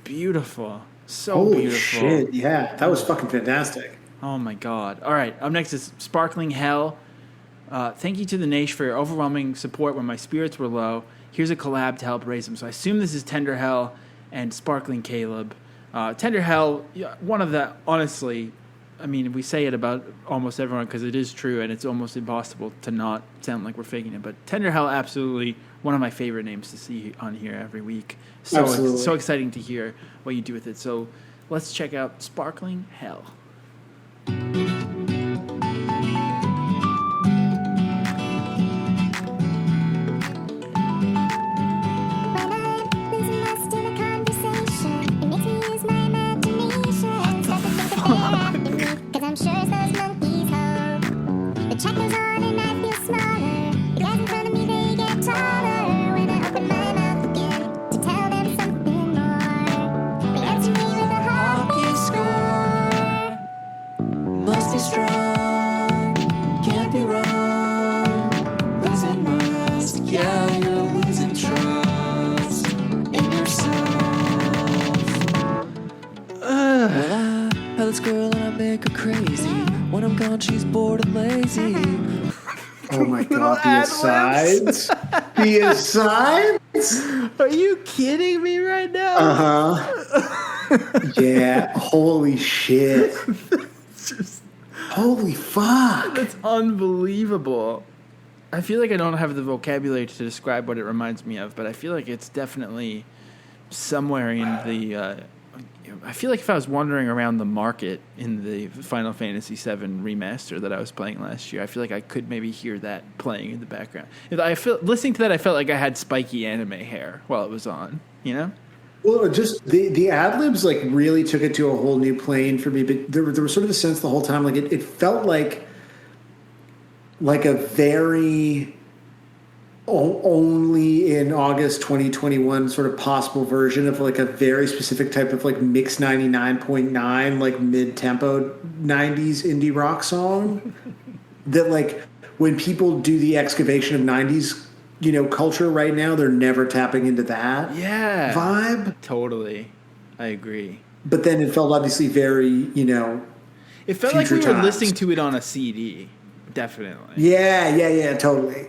Beautiful. So Holy beautiful. shit! Yeah, that was fucking fantastic. Oh my god. All right, up next is Sparkling Hell. Thank you to the Naish for your overwhelming support when my spirits were low. Here's a collab to help raise them. So I assume this is Tender Hell and Sparkling Caleb. Tender Hell, one of the, honestly, I mean, we say it about almost everyone because it is true and it's almost impossible to not sound like we're faking it. But Tender Hell, absolutely one of my favorite names to see on here every week. So Absolutely. it's so exciting to hear what you do with it. So let's check out Sparkling Hell. Must be strong, can't be wrong. Losing must, yeah, you're losing trust in yourself. Well, I have this girl and I make her crazy. When I'm gone, she's bored and lazy. Oh my god, the asides. The asides? Are you kidding me right now? Uh-huh. Yeah, holy shit. Holy fuck. That's unbelievable. I feel like I don't have the vocabulary to describe what it reminds me of, but I feel like it's definitely somewhere in the... I feel like if I was wandering around the market in the Final Fantasy VII remaster that I was playing last year, I feel like I could maybe hear that playing in the background. Listening to that, I felt like I had spiky anime hair while it was on, you know? Well, just the ad-libs like really took it to a whole new plane for me, but there was sort of a sense the whole time, like it felt like a very only in August 2021 sort of possible version of like a very specific type of like mix 99.9 like mid-tempo 90s indie rock song that like when people do the excavation of 90s culture right now, they're never tapping into that vibe. Totally. I agree. But then it felt obviously very, it felt like we were times. listening to it on a CD. Definitely. Yeah, totally.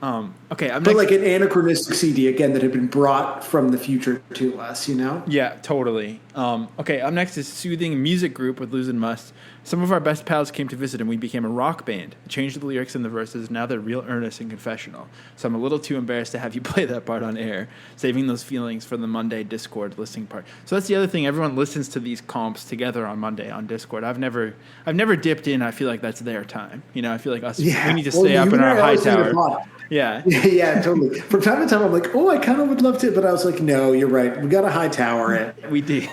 Okay, but like an anachronistic CD again that had been brought from the future to us, Yeah, totally. Okay, up next is Soothing Music Group with Lozin Must. Some of our best pals came to visit and we became a rock band. Changed the lyrics and the verses, now they're real earnest and confessional. So I'm a little too embarrassed to have you play that part on air, saving those feelings for the Monday Discord listening part. So that's the other thing, everyone listens to these comps together on Monday on Discord. I've never dipped in, I feel like that's their time. I feel like we need to stay up in our high tower. Yeah. Yeah, totally. From time to time, I'm like, oh, I kind of would love to, but I was like, no, you're right. We got a high tower it. We did.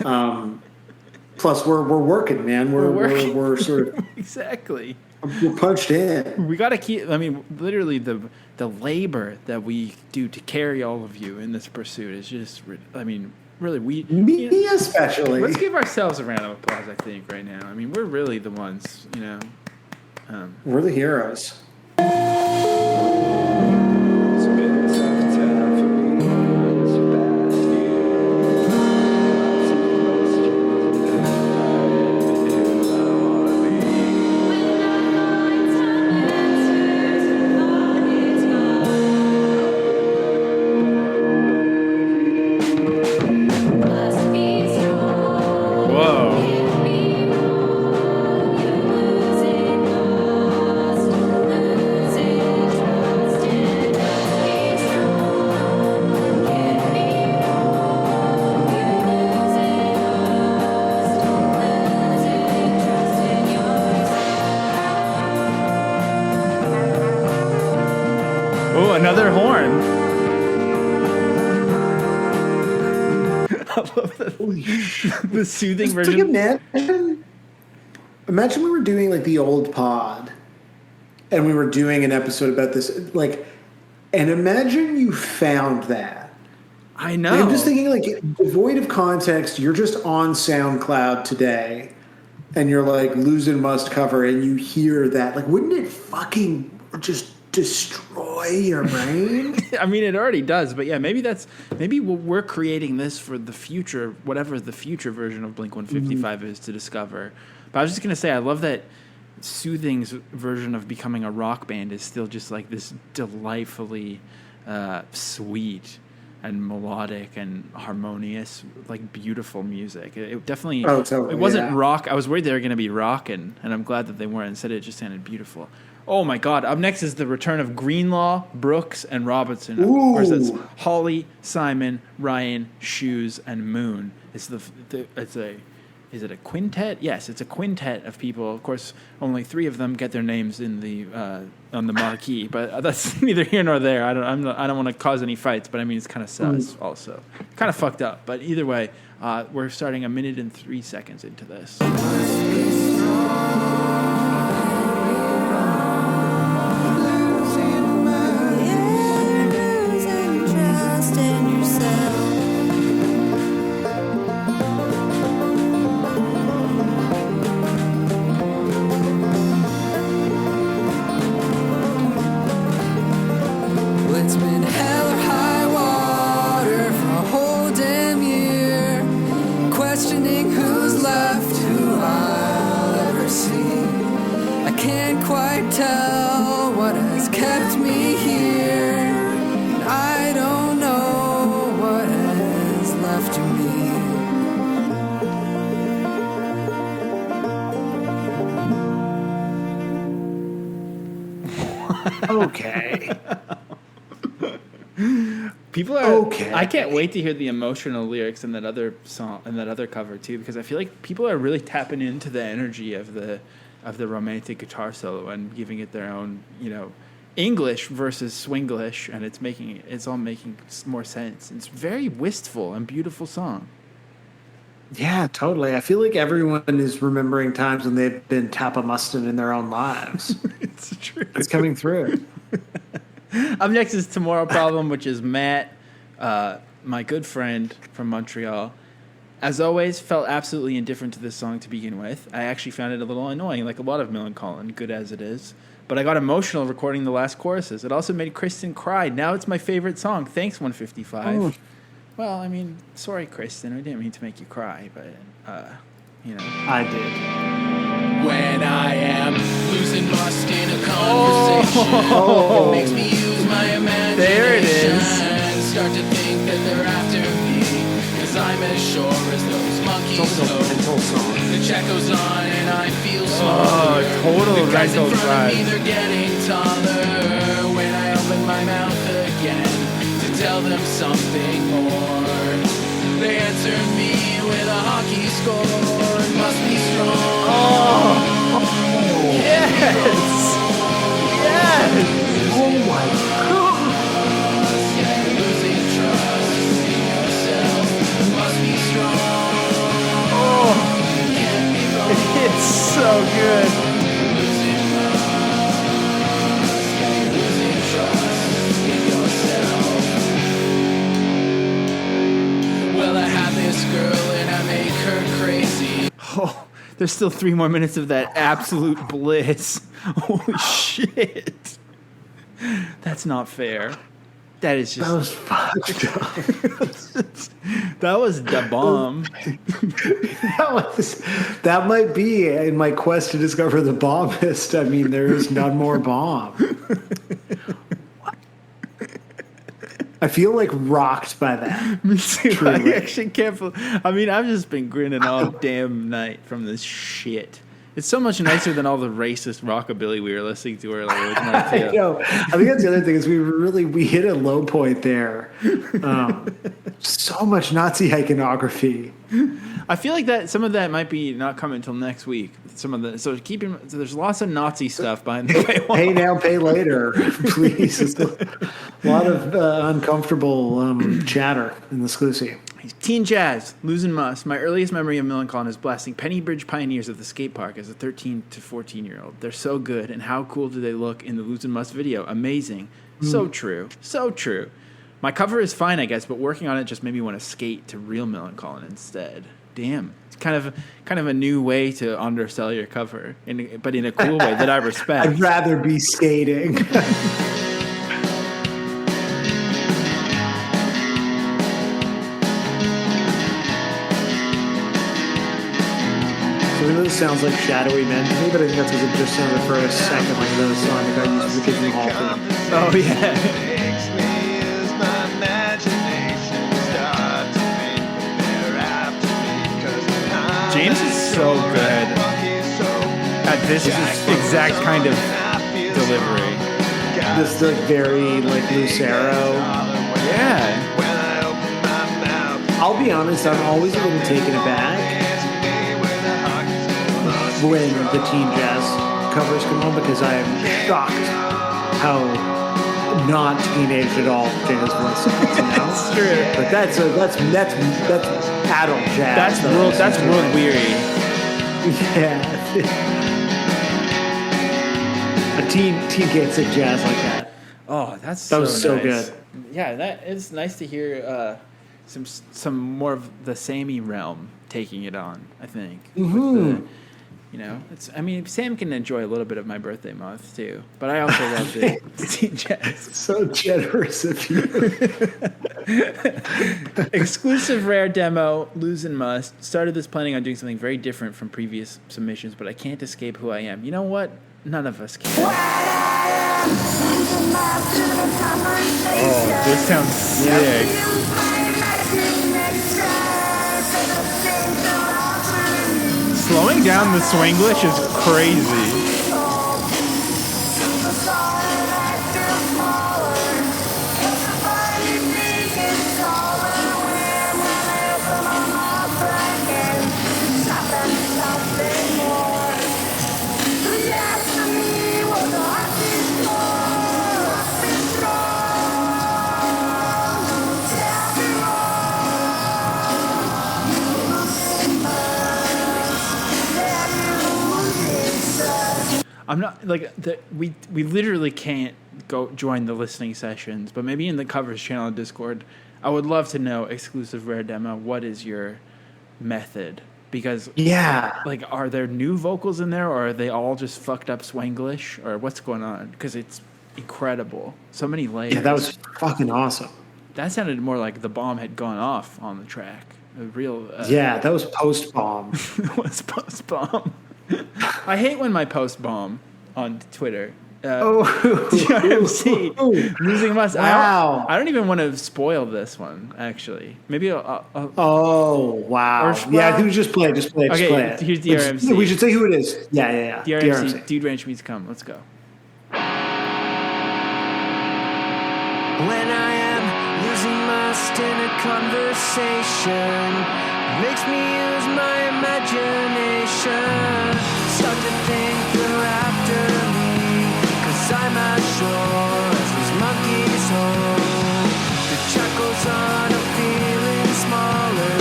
Plus, we're working, man. We're working. We're sort of exactly. We're punched in. We got to keep. I mean, literally, the labor that we do to carry all of you in this pursuit is just. I mean, really, me especially. Let's give ourselves a round of applause. I think right now. I mean, we're really the ones. We're the heroes. It's good stuff. The soothing Just version. imagine we were doing like the old pod, and we were doing an episode about this, like, and imagine you found that. I know. Like, I'm just thinking, like, devoid of context, you're just on SoundCloud today, and you're like, Lozin Must cover, and you hear that. Like, wouldn't it fucking just destroy your brain? I mean, it already does, but yeah, maybe we're creating this for the future, whatever the future version of Blink 155 is to discover. But I was just gonna say, I love that Soothing's version of becoming a rock band is still just like this delightfully sweet and melodic and harmonious, like beautiful music. It definitely, totally, it wasn't yeah. rock. I was worried they were going to be rockin', and I'm glad that they weren't. Instead, it just sounded beautiful. Oh my God! Up next is the return of Greenlaw, Brooks, and Robinson. Of course, that's Holly, Simon, Ryan, Shoes, and Moon. Is it a quintet? Yes, it's a quintet of people. Of course, only 3 of them get their names in the on the marquee, but that's neither here nor there. I don't want to cause any fights, but I mean it's kind of sus also, kind of fucked up. But either way, we're starting 1 minute and 3 seconds into this. It's been hell or high water for a whole damn year, questioning who's left, who I'll ever see. I can't quite tell what has kept me here, and I don't know what has left of me. Okay. People are okay. I can't wait to hear the emotional lyrics in that other song and that other cover too, because I feel like people are really tapping into the energy of the romantic guitar solo and giving it their own, English versus Swinglish, and it's all making more sense. It's very wistful and beautiful song. Yeah, totally. I feel like everyone is remembering times when they've been tapamusted in their own lives. It's true. It's coming through. Up next is Tomorrow Problem, which is Matt, my good friend from Montreal. As always, felt absolutely indifferent to this song to begin with. I actually found it a little annoying, like a lot of Millencolin, good as it is. But I got emotional recording the last choruses. It also made Kristen cry. Now it's my favorite song. Thanks, 155. Oh. Well, I mean, sorry, Kristen. I didn't mean to make you cry, but, I did. When I am losing must in a conversation, it makes me use my imagination. There it is. Start to think that they're after me, 'cause I'm as sure as those monkeys. It's also a mental song. The chat goes on and I feel smaller. total The guys in Rental front of me, vibe. they're getting taller. When I open my mouth again to tell them something more, they answer me with a hockey score. Must be strong. Yes! Oh my God. Yeah, you're losing trust in yourself. Must be strong. Can't be wrong. It's so good. Losing trust. Yeah, you're losing trust in yourself. Well, I have this girl and I make her crazy. Oh, there's still 3 more minutes of that absolute bliss. Holy shit. That's not fair. That is That just... was fucked up. That was the bomb. That might be in my quest to discover the bombist. I mean, there is none more bomb. I feel like rocked by that. Me too. Truly. I actually can't I mean, I've just been grinning all damn night from this shit. It's so much nicer than all the racist rockabilly we were listening to earlier with I Martha. know. I think that's the other thing is we hit a low point there. So much Nazi iconography. I feel like that some of that might be not coming until next week. So there's lots of Nazi stuff behind the paywall. Pay now, pay later, please. It's a lot of uncomfortable chatter in the Sclusy. Teen Jazz, Lozin Must. My earliest memory of Millencolin is blasting Penny Bridge Pioneers at the skate park as a 13 to 14-year-old. They're so good, and how cool do they look in the Lozin Must video? Amazing. So true. So true. My cover is fine, I guess, but working on it just made me want to skate to real Millencolin instead. Damn. It's kind of a new way to undersell your cover, but in a cool way that I respect. I'd rather be skating. So I know this sounds like shadowy men to me, but I think that's because it just sounded for a second like the song that got used for the Kids in the Hall theme. Oh, yeah. James is so good at this exact kind of delivery. This like very like Lucero. Yeah. I'll be honest, I'm always a little taken aback when the Teen Jazz covers come on because I am shocked how not teenage at all Jazz was. You know? That's true. But that's adult jazz. That's world weary. Yeah. A teen can't sing jazz like that. Oh, that was so nice. good. Yeah, that is nice to hear some more of the Sammy realm taking it on, I think. With Sam can enjoy a little bit of My Birthday Month too, but I also love the Teen Jazz. So generous of you. Exclusive rare demo, Lozin Must. Started this planning on doing something very different from previous submissions, but I can't escape who I am. You know what? None of us can. Oh, this sounds sick. Slowing down the Swanglish is crazy. I'm not like we literally can't go join the listening sessions, but maybe in the covers channel on Discord, I would love to know, exclusive rare demo, what is your method? Because like, are there new vocals in there, or are they all just fucked up Swanglish, or what's going on? Because it's incredible, so many layers. Yeah, that was fucking awesome. That sounded more like the bomb had gone off on the track. A real that was post bomb. It was post bomb. I hate when my post bomb on Twitter. DRMC Lozin Must. Wow. I don't even want to spoil this one. Actually, maybe. Oh wow! Yeah, who just play it? Just play it. Okay, just play it. here's DRMC. We should say who it is. Yeah. DRMC. Dude Ranch Meets Come. Let's go. When I am losing must in a conversation, makes me use my imagination. Start to think they're after me, 'cause I'm as sure as these monkeys hold. The chuckles on, I'm feeling smaller.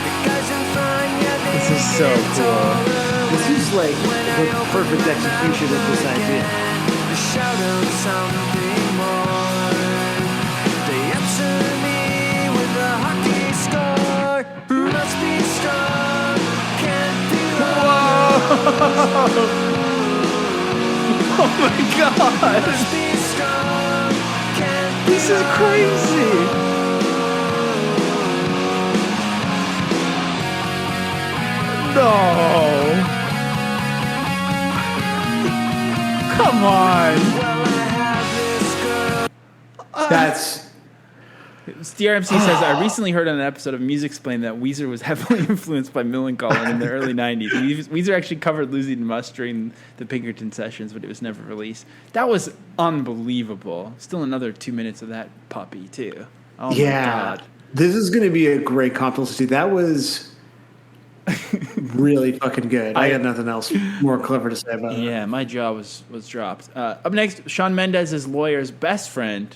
The guys in front, yeah, they This is so cool. This is like the perfect execution of this idea. The shout out something more. They answer me with a hockey score. Must be strong, can't be wrong. Oh my god! Must be strong, can't be This is crazy. No. Come on. well, I have this girl. That's DRMC says, I recently heard on an episode of Music Explained that Weezer was heavily influenced by Millencolin in the early 90s. Weezer actually covered Lozin Must during the Pinkerton sessions, but it was never released. That was unbelievable. Still another 2 minutes of that puppy, too. Oh, my God. This is going to be a great competency. That was really fucking good. I got nothing else more clever to say about it. Yeah, my jaw was dropped. Up next, Shawn Mendes' lawyer's best friend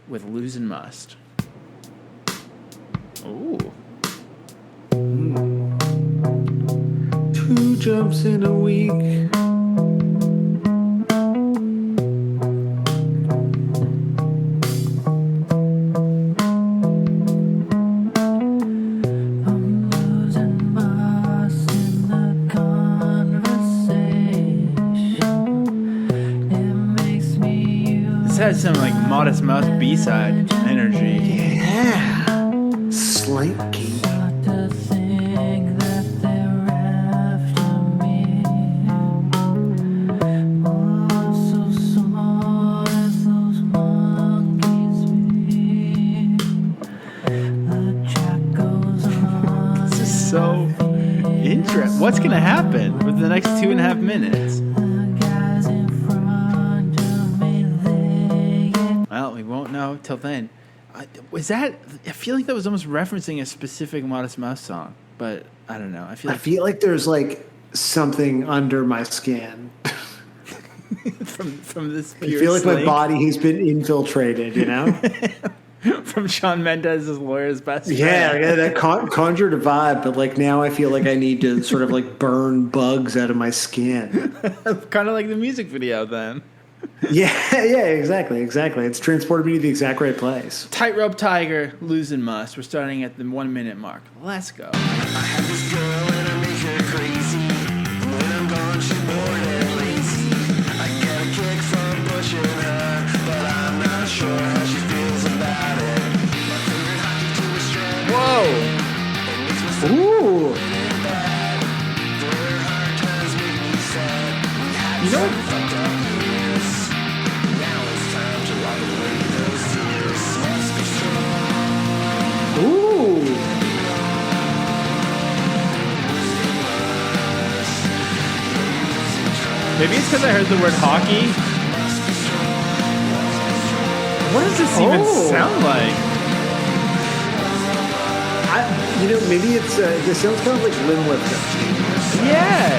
with Lozin Must. Ooh. 2 jumps in a week. I'm losing Must in the conversation. It makes me use This has some like Modest Mouse B-side energy. Yeah. Slinky. to think that they're after me. Oh, so small as those monkeys be. The track goes on. This is so interesting. What's gonna happen with the next 2.5 minutes? The guys in front of me, they get Well, we won't know till then. I feel like that was almost referencing a specific Modest Mouse song, but I don't know. I feel I like feel like there's like something under my skin. from this I pure feel like my slink, body has been infiltrated, you know? from Shawn Mendes's lawyer's best friend. Yeah, that conjured a vibe, but like now I feel like I need to sort of like burn bugs out of my skin. Kind of like the music video then. Yeah, exactly. It's transported me to the exact right place. Tightrope Tiger, Lozin Must. We're starting at the 1 minute mark. Let's go. I have this girl and I make her crazy. When I'm gone, she's bored and lazy. I get a kick from pushing her, but I'm not sure how she feels about it. My favorite hockey team is strong. Whoa! It makes me so Ooh. bad. Their hard times make me sad. We had You know some fucked up years. Now it's time to wipe away those tears. Must be strong. Ooh. Maybe it's because I heard the word hockey. What does this even Oh. sound like? Maybe it's this sounds kind of like limb lifter. Yeah.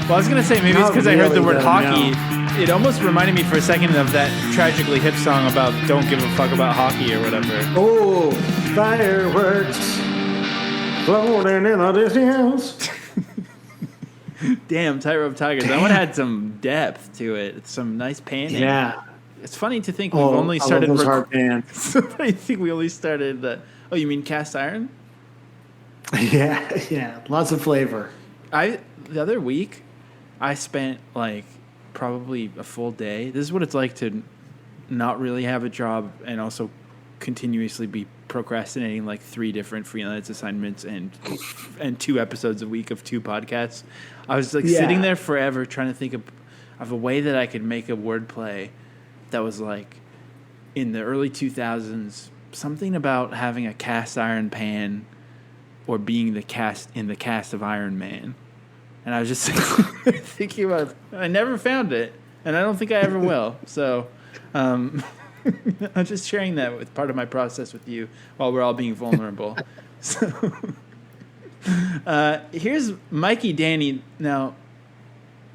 Well, I was gonna say maybe it's Not because I heard the really, word though, hockey. It almost reminded me for a second of that tragically hip song about "Don't give a fuck about hockey" or whatever. Oh, fireworks floating in the distance. Damn, Tightrope Tiger. That one had some depth to it. It's some nice panning. Yeah. It's funny to think we've Oh, only I started. love those hard pans. It's funny to think we only started. Oh, you mean cast iron? Yeah. Lots of flavor. The other week, I spent like probably a full day. This is what it's like to not really have a job and also continuously be procrastinating like 3 different freelance assignments and 2 episodes a week of 2 podcasts. I was like sitting there forever trying to think of a way that I could make a wordplay that was like in the early 2000s, something about having a cast iron pan or being in the cast of Iron Man. And I was just thinking about it. I never found it, and I don't think I ever will. So I'm just sharing that with part of my process with you while we're all being vulnerable. So here's Mikey Danny. Now,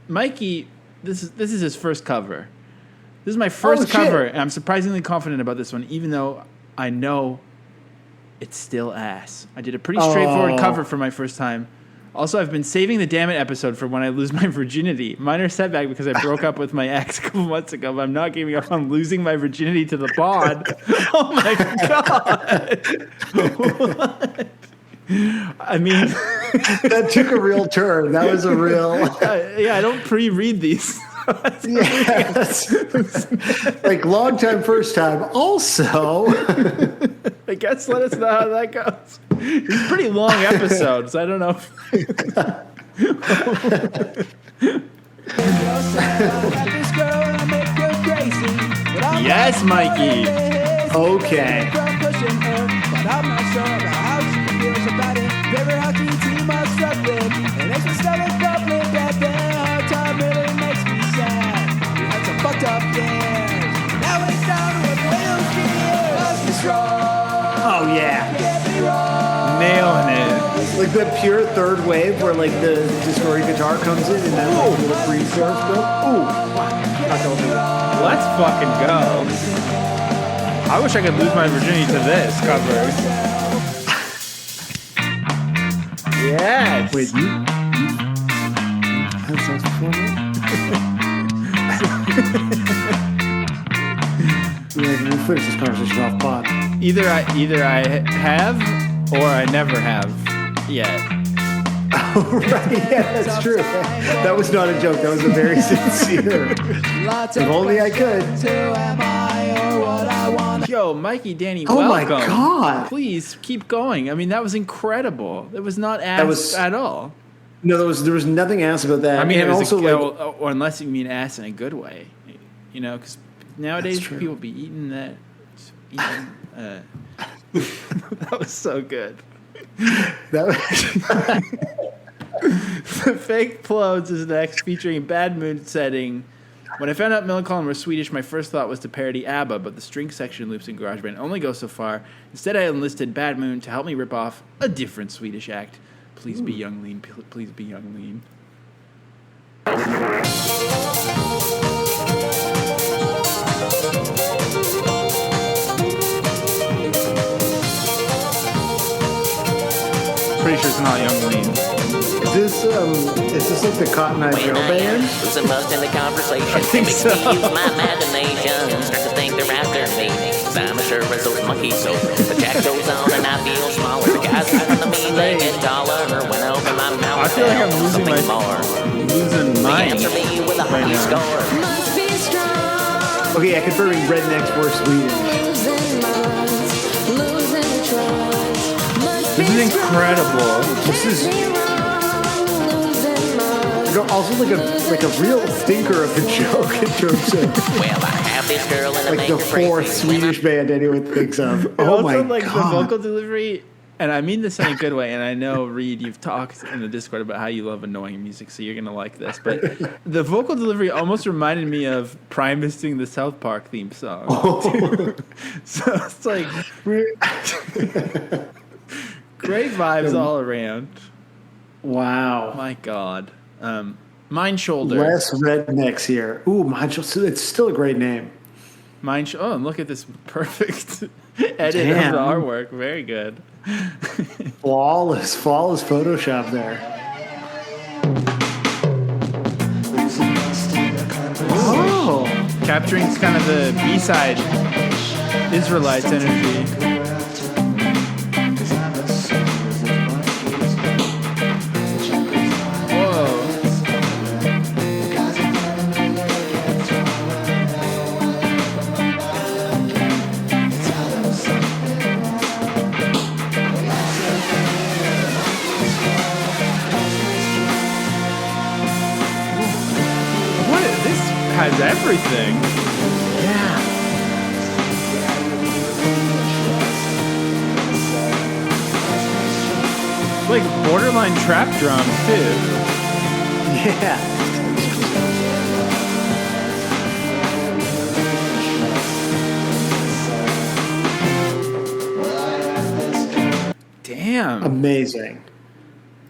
Mikey, this is his first cover. This is my first cover, and I'm surprisingly confident about this one, even though I know it's still ass. I did a pretty straightforward cover for my first time. Also, I've been saving the Damn It episode for when I lose my virginity. Minor setback because I broke up with my ex a couple months ago, but I'm not giving up on losing my virginity to the pod. Oh my God. What? I mean, That took a real turn. That was a real. yeah, I don't pre-read these. Yes. Like long time, first time. Also, I guess let us know how that goes. It's pretty long episodes. I don't know. Yes, Mikey. okay. Oh yeah. Nailing it. Like the pure third wave where like the distorted guitar comes in and then like little free starts built. Ooh. Let's fucking go. I wish I could lose my virginity to this cover. Yes. Wait, you had sex before me? We'll finish this conversation off pod. Either I have or I never have yet. Oh, right. Yeah, that's true. That was not a joke. That was a very sincere. If only I could. Yo, Mikey, Danny, Oh my welcome. God. Please keep going. I mean, that was incredible. It was not asked at all. No, there was nothing asked about that. I mean, and it was also or unless you mean ass in a good way, you know, because nowadays That's true. people be eating that. That was so good. that was, The Fake Plodes is next, featuring Bad Mood Setting. When I found out Millencolin were Swedish, my first thought was to parody ABBA, but the string section loops in GarageBand only go so far. Instead, I enlisted Bad Moon to help me rip off a different Swedish act. Please be Young Lean. Please be Young Lean. Pretty sure it's not Young Lean. is this like the Cotton Eye Joe band? Losing Must in the conversation. I think Makes so. me use my imagination. Start to think they're after me. Cause I'm as sure as those monkeys. So the jack goes on and I feel smaller. The guys in front of me, they get taller. When I open my mouth, I feel like I'm losing something my more. losing They mine. answer me with a right hockey now. score. Must be strong. Okay, yeah, confirming rednecks were Swedish. Losing minds, losing trust. Must This be is incredible. This is strong, losing minds. also like a real stinker of a joke in terms of Well, I have this girl in a like the fourth Swedish band anyone thinks of. Oh Also, my like the god! vocal delivery, and I mean this in a good way. And I know, Reed, you've talked in the Discord about how you love annoying music, so you're gonna like this. But the vocal delivery almost reminded me of Primus sing the South Park theme song. So it's like great vibes all around. Wow. My God, Mind Shoulder. Less rednecks here. Ooh, Macho. It's still a great name. Oh, and look at this perfect edit Damn. of the artwork. Very good. Flawless Photoshop there. Oh, Capturing kind of the B-side Israelites energy. Whoa. This has everything. yeah. Like borderline trap drums too. Yeah. Damn. Amazing.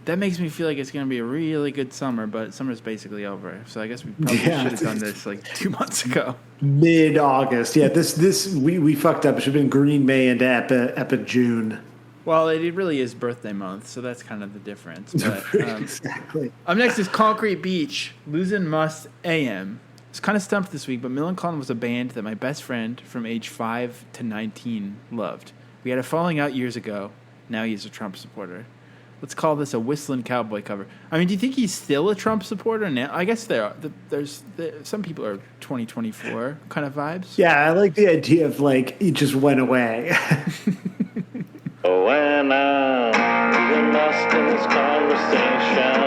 That makes me feel like it's going to be a really good summer, but summer's basically over. So I guess we probably Yeah. should have done this like 2 months ago. Mid-August. Yeah, this we fucked up. It should have been Green May and Epi June. Well, it really is birthday month, so that's kind of the difference. But, Exactly. up next is Concrete Beach, Lozin Must AM. I was kind of stumped this week, but Millencolin was a band that my best friend from age 5 to 19 loved. We had a falling out years ago. Now he's a Trump supporter. Let's call this a Whistling Cowboy cover. I mean, do you think he's still a Trump supporter now? I guess there are. Some people are 2024 kind of vibes. Yeah, I like the idea of like he just went away. When I'm lost in this conversation,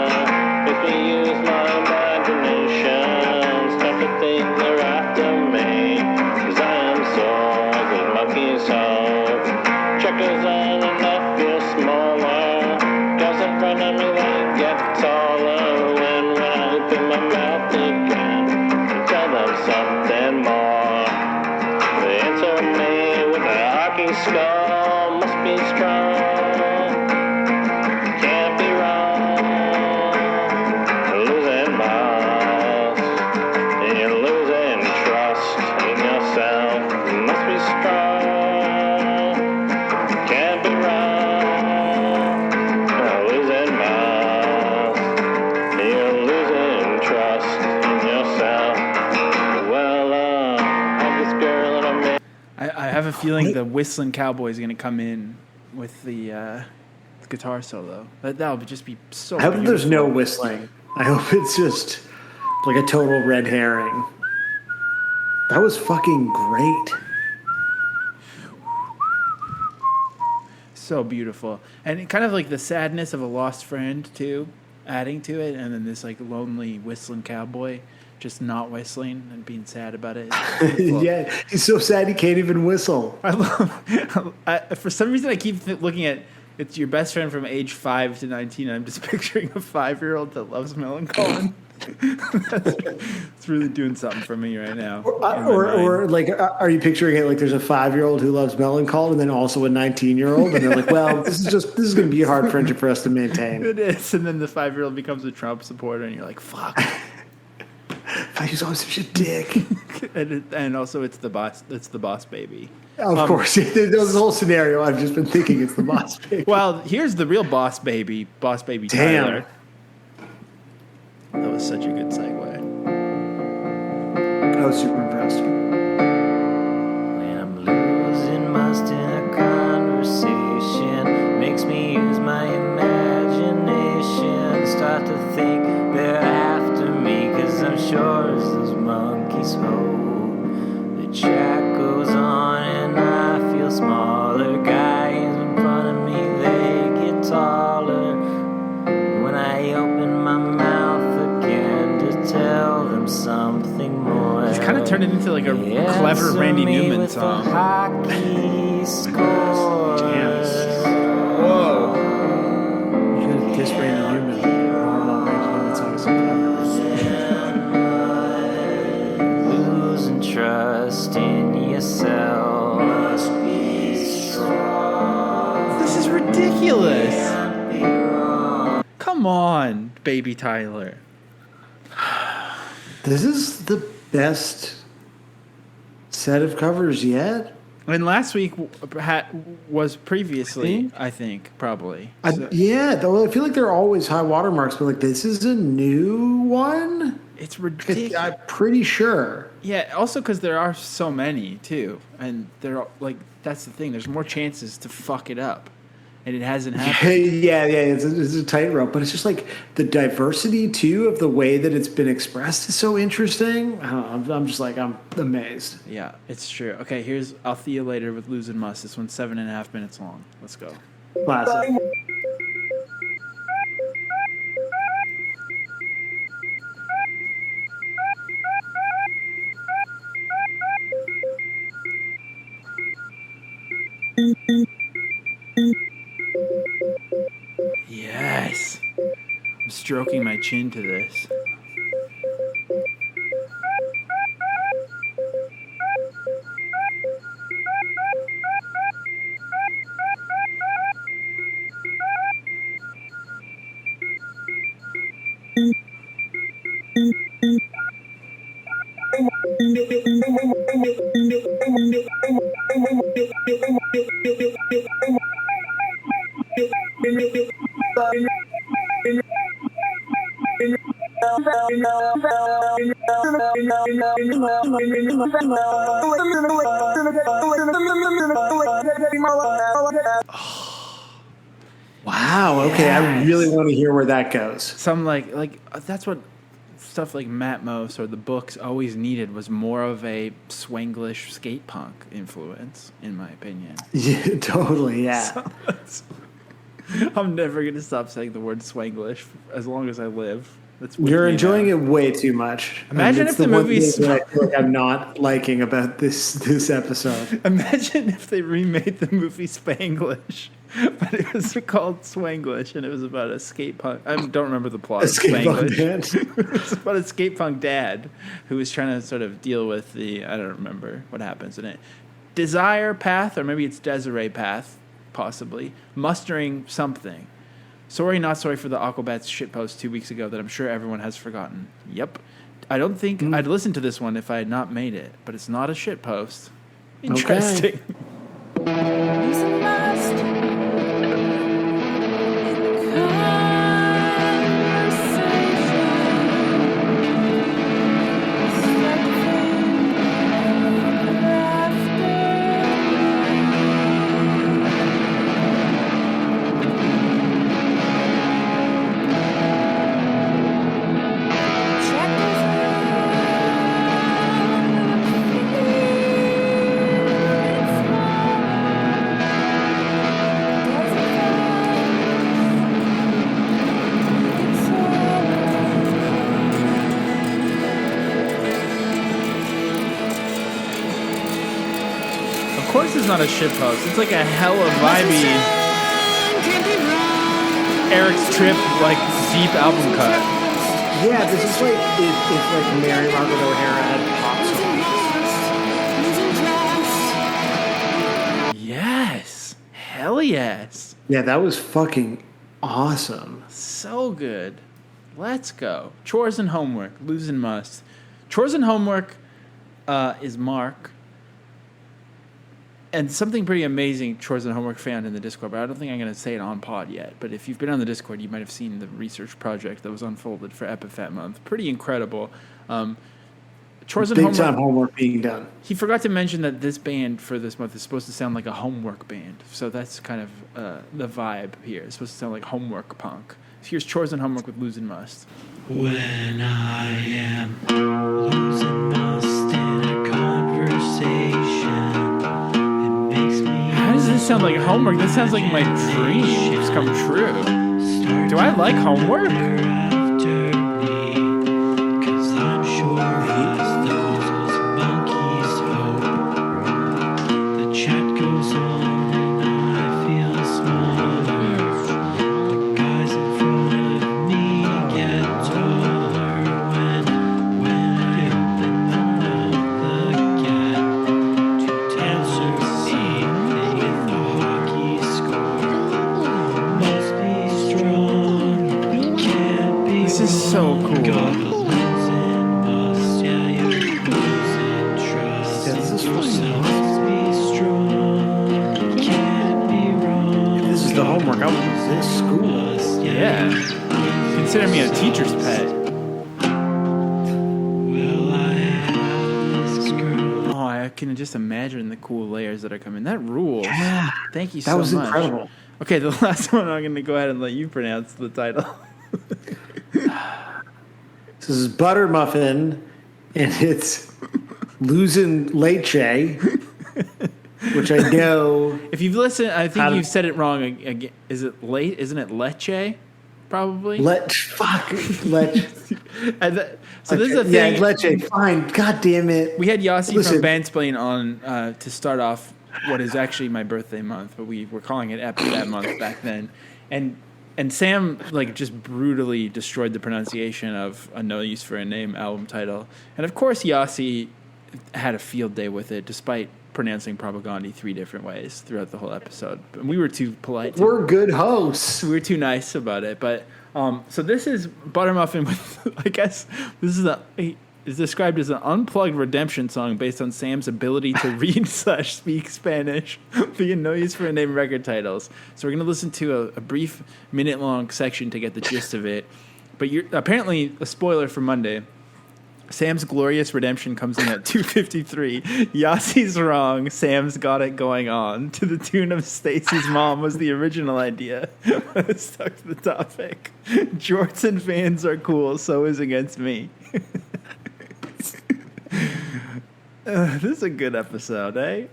make me use my imagination. Start to think they're after me, 'cause I am sore as monkey's hope. Checkers on and I feel smaller. Guys in front of me, they get taller. When I open my mouth again and tell them something more, they answer me with a hockey skull. Must be strong, can't be wrong. Losing Must. feeling the whistling cowboy is going to come in with the guitar solo. That would just be so. I hope beautiful. there's no whistling. I hope it's just like a total red herring. That was fucking great. So beautiful, and kind of like the sadness of a lost friend too, adding to it, and then this like lonely whistling cowboy just not whistling and being sad about it. Yeah, he's so sad he can't even whistle. I love. For some reason, I keep looking at it's your best friend from age 5 to 19. And I'm just picturing a 5-year-old that loves Millencolin. It's really doing something for me right now. Or like, are you picturing it like there's a 5-year-old who loves Millencolin and then also a 19-year-old, and they're like, well, this is going to be a hard friendship for us to maintain. It is, and then the 5-year-old becomes a Trump supporter, and you're like, fuck. He's always such a dick. and also, it's the boss. It's the boss baby. Of course, this whole scenario. I've just been thinking it's the boss baby. Well, here's the real boss baby. Boss baby Damn. Tyler. That was such a good segue. I was super impressed. When I'm losing must in a conversation, makes me use my imagination, start to think they're after me, 'cause I'm sure as those monkeys hope. The track goes on and I feel smaller, guys in front of me, they get taller. When I open my mouth again to tell them something more, He's kind of turned it into like a clever Randy Newman song. Hockey scores. Whoa. You're going to diss Randy Newman. Losing trust in yourself. Must be strong. This is ridiculous. Come on, baby Tyler. This is the best set of covers yet. And last week was previously, I think, probably. Yeah, though I feel like they're always high watermarks, but like this is a new one. It's ridiculous. I'm pretty sure. Yeah, also because there are so many too, and they're like that's the thing. There's more chances to fuck it up, and it hasn't happened. Yeah, it's a tightrope, but it's just like the diversity too of the way that it's been expressed is so interesting. I don't know, I'm just like I'm amazed. Yeah, it's true. Okay, here's I'll see you later with Lozin Must. This one's 7.5 minutes long. Let's go. Classic. Yes, I'm stroking my chin to this. Wow. Okay, I really want to hear where that goes. Some like that's what stuff like Matmos or the books always needed was more of a Swanglish skate punk influence, in my opinion. Yeah, totally. Yeah. I'm never gonna stop saying the word Swanglish as long as I live. That's You're enjoying it way too much. Imagine if the movie's. I feel like I'm not liking about this episode. Imagine if they remade the movie Spanglish, but it was called Swanglish, and it was about a skate punk. I don't remember the plot. A skate punk dad. It was about a skate punk dad who was trying to sort of deal with the. I don't remember what happens in it. Desire Path, or maybe it's Desiree Path, possibly mustering something. Sorry, not sorry for the Aquabats shitpost 2 weeks ago that I'm sure everyone has forgotten. Yep. I don't think I'd listen to this one if I had not made it, but it's not a shitpost. Interesting. Lozin Must. Conversation. course it's not a shitpost. It's like a hella vibey Eric's Trip, like, deep album cut. Yeah, this is like if like Mary Margaret O'Hara had pop songs. Yes. Hell yes. Yeah, that was fucking awesome. So good. Let's go. Chores and homework. Lozin Must. Chores and homework is Mark. And something pretty amazing Chores and Homework found in the Discord, but I don't think I'm going to say it on pod yet. But if you've been on the Discord, you might have seen the research project that was unfolded for Epiphat Month. Pretty incredible. Chores and Big Homework. time homework being done. He forgot to mention that this band for this month is supposed to sound like a homework band. So that's kind of the vibe here. It's supposed to sound like homework punk. So here's Chores and Homework with Lozin Must. When I am losing must in a conversation, it makes me. How does this sound like homework? This sounds like my dreams come true. Do I like homework? After me, 'cause I'm sure he's those monkeys hope. The chat goes on and I feel smaller. The guys in front of me get taller when I open the gap to answer with the hockey score. Must be strong, can't be. This is so cool. Losing must, yeah, you're losing trust. Yeah, this is fucking Must be strong, can't be wrong. This is the homework. I was in this school. Must, Yeah. Consider me a teacher's pet. Will I have this girl? Oh, I can just imagine the cool layers that are coming. That rules. Yeah. Thank you That so was much. incredible. Okay, the last one I'm going to go ahead and let you pronounce the title. This is Butter Muffin, and it's Losing Leche, which I know. If you've listened, I How think to- you've said it wrong again. Is it late? Isn't it leche? Probably. Leche. And so this is the Yeah, thing. Leche. Fine. God damn it. We had Yossi Listen. from Bandsplain on to start off what is actually my birthday month, but we were calling it Epiphat Month back then. And Sam like just brutally destroyed the pronunciation of a No Use for a Name album title. And of course Yossi had a field day with it, despite pronouncing Propaganda 3 different ways throughout the whole episode. But we were too polite. We're good hosts. We were too nice about it. But so this is Buttermuffin with, I guess this is described as an unplugged redemption song based on Sam's ability to read / speak Spanish via No Use for a Name record titles. So we're going to listen to a brief minute-long section to get the gist of it. But apparently, a spoiler for Monday, Sam's Glorious Redemption comes in at 2:53. Yossi's wrong. Sam's got it going on. To the tune of Stacy's Mom was the original idea. But it stuck to the topic. Jorts and fans are cool, so is Against Me. This is a good episode, eh?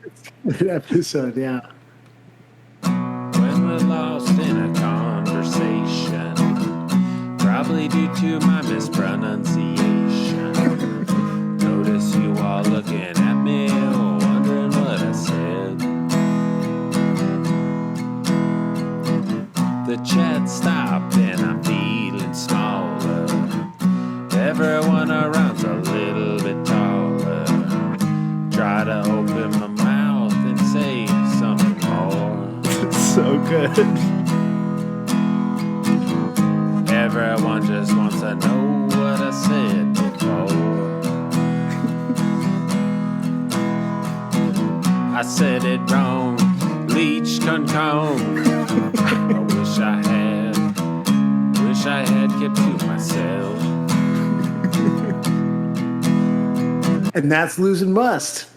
Good episode, yeah. When we're lost in a conversation, probably due to my mispronunciation. Notice you all looking at me, wondering what I said. The chat stopped and I'm feeling smaller. Everyone around's a little bit taller. Try to open my mouth and say something more. So good. Everyone just wants to know what I said before. I said it wrong, leech concone. I wish I had kept to myself. And that's Losing Must.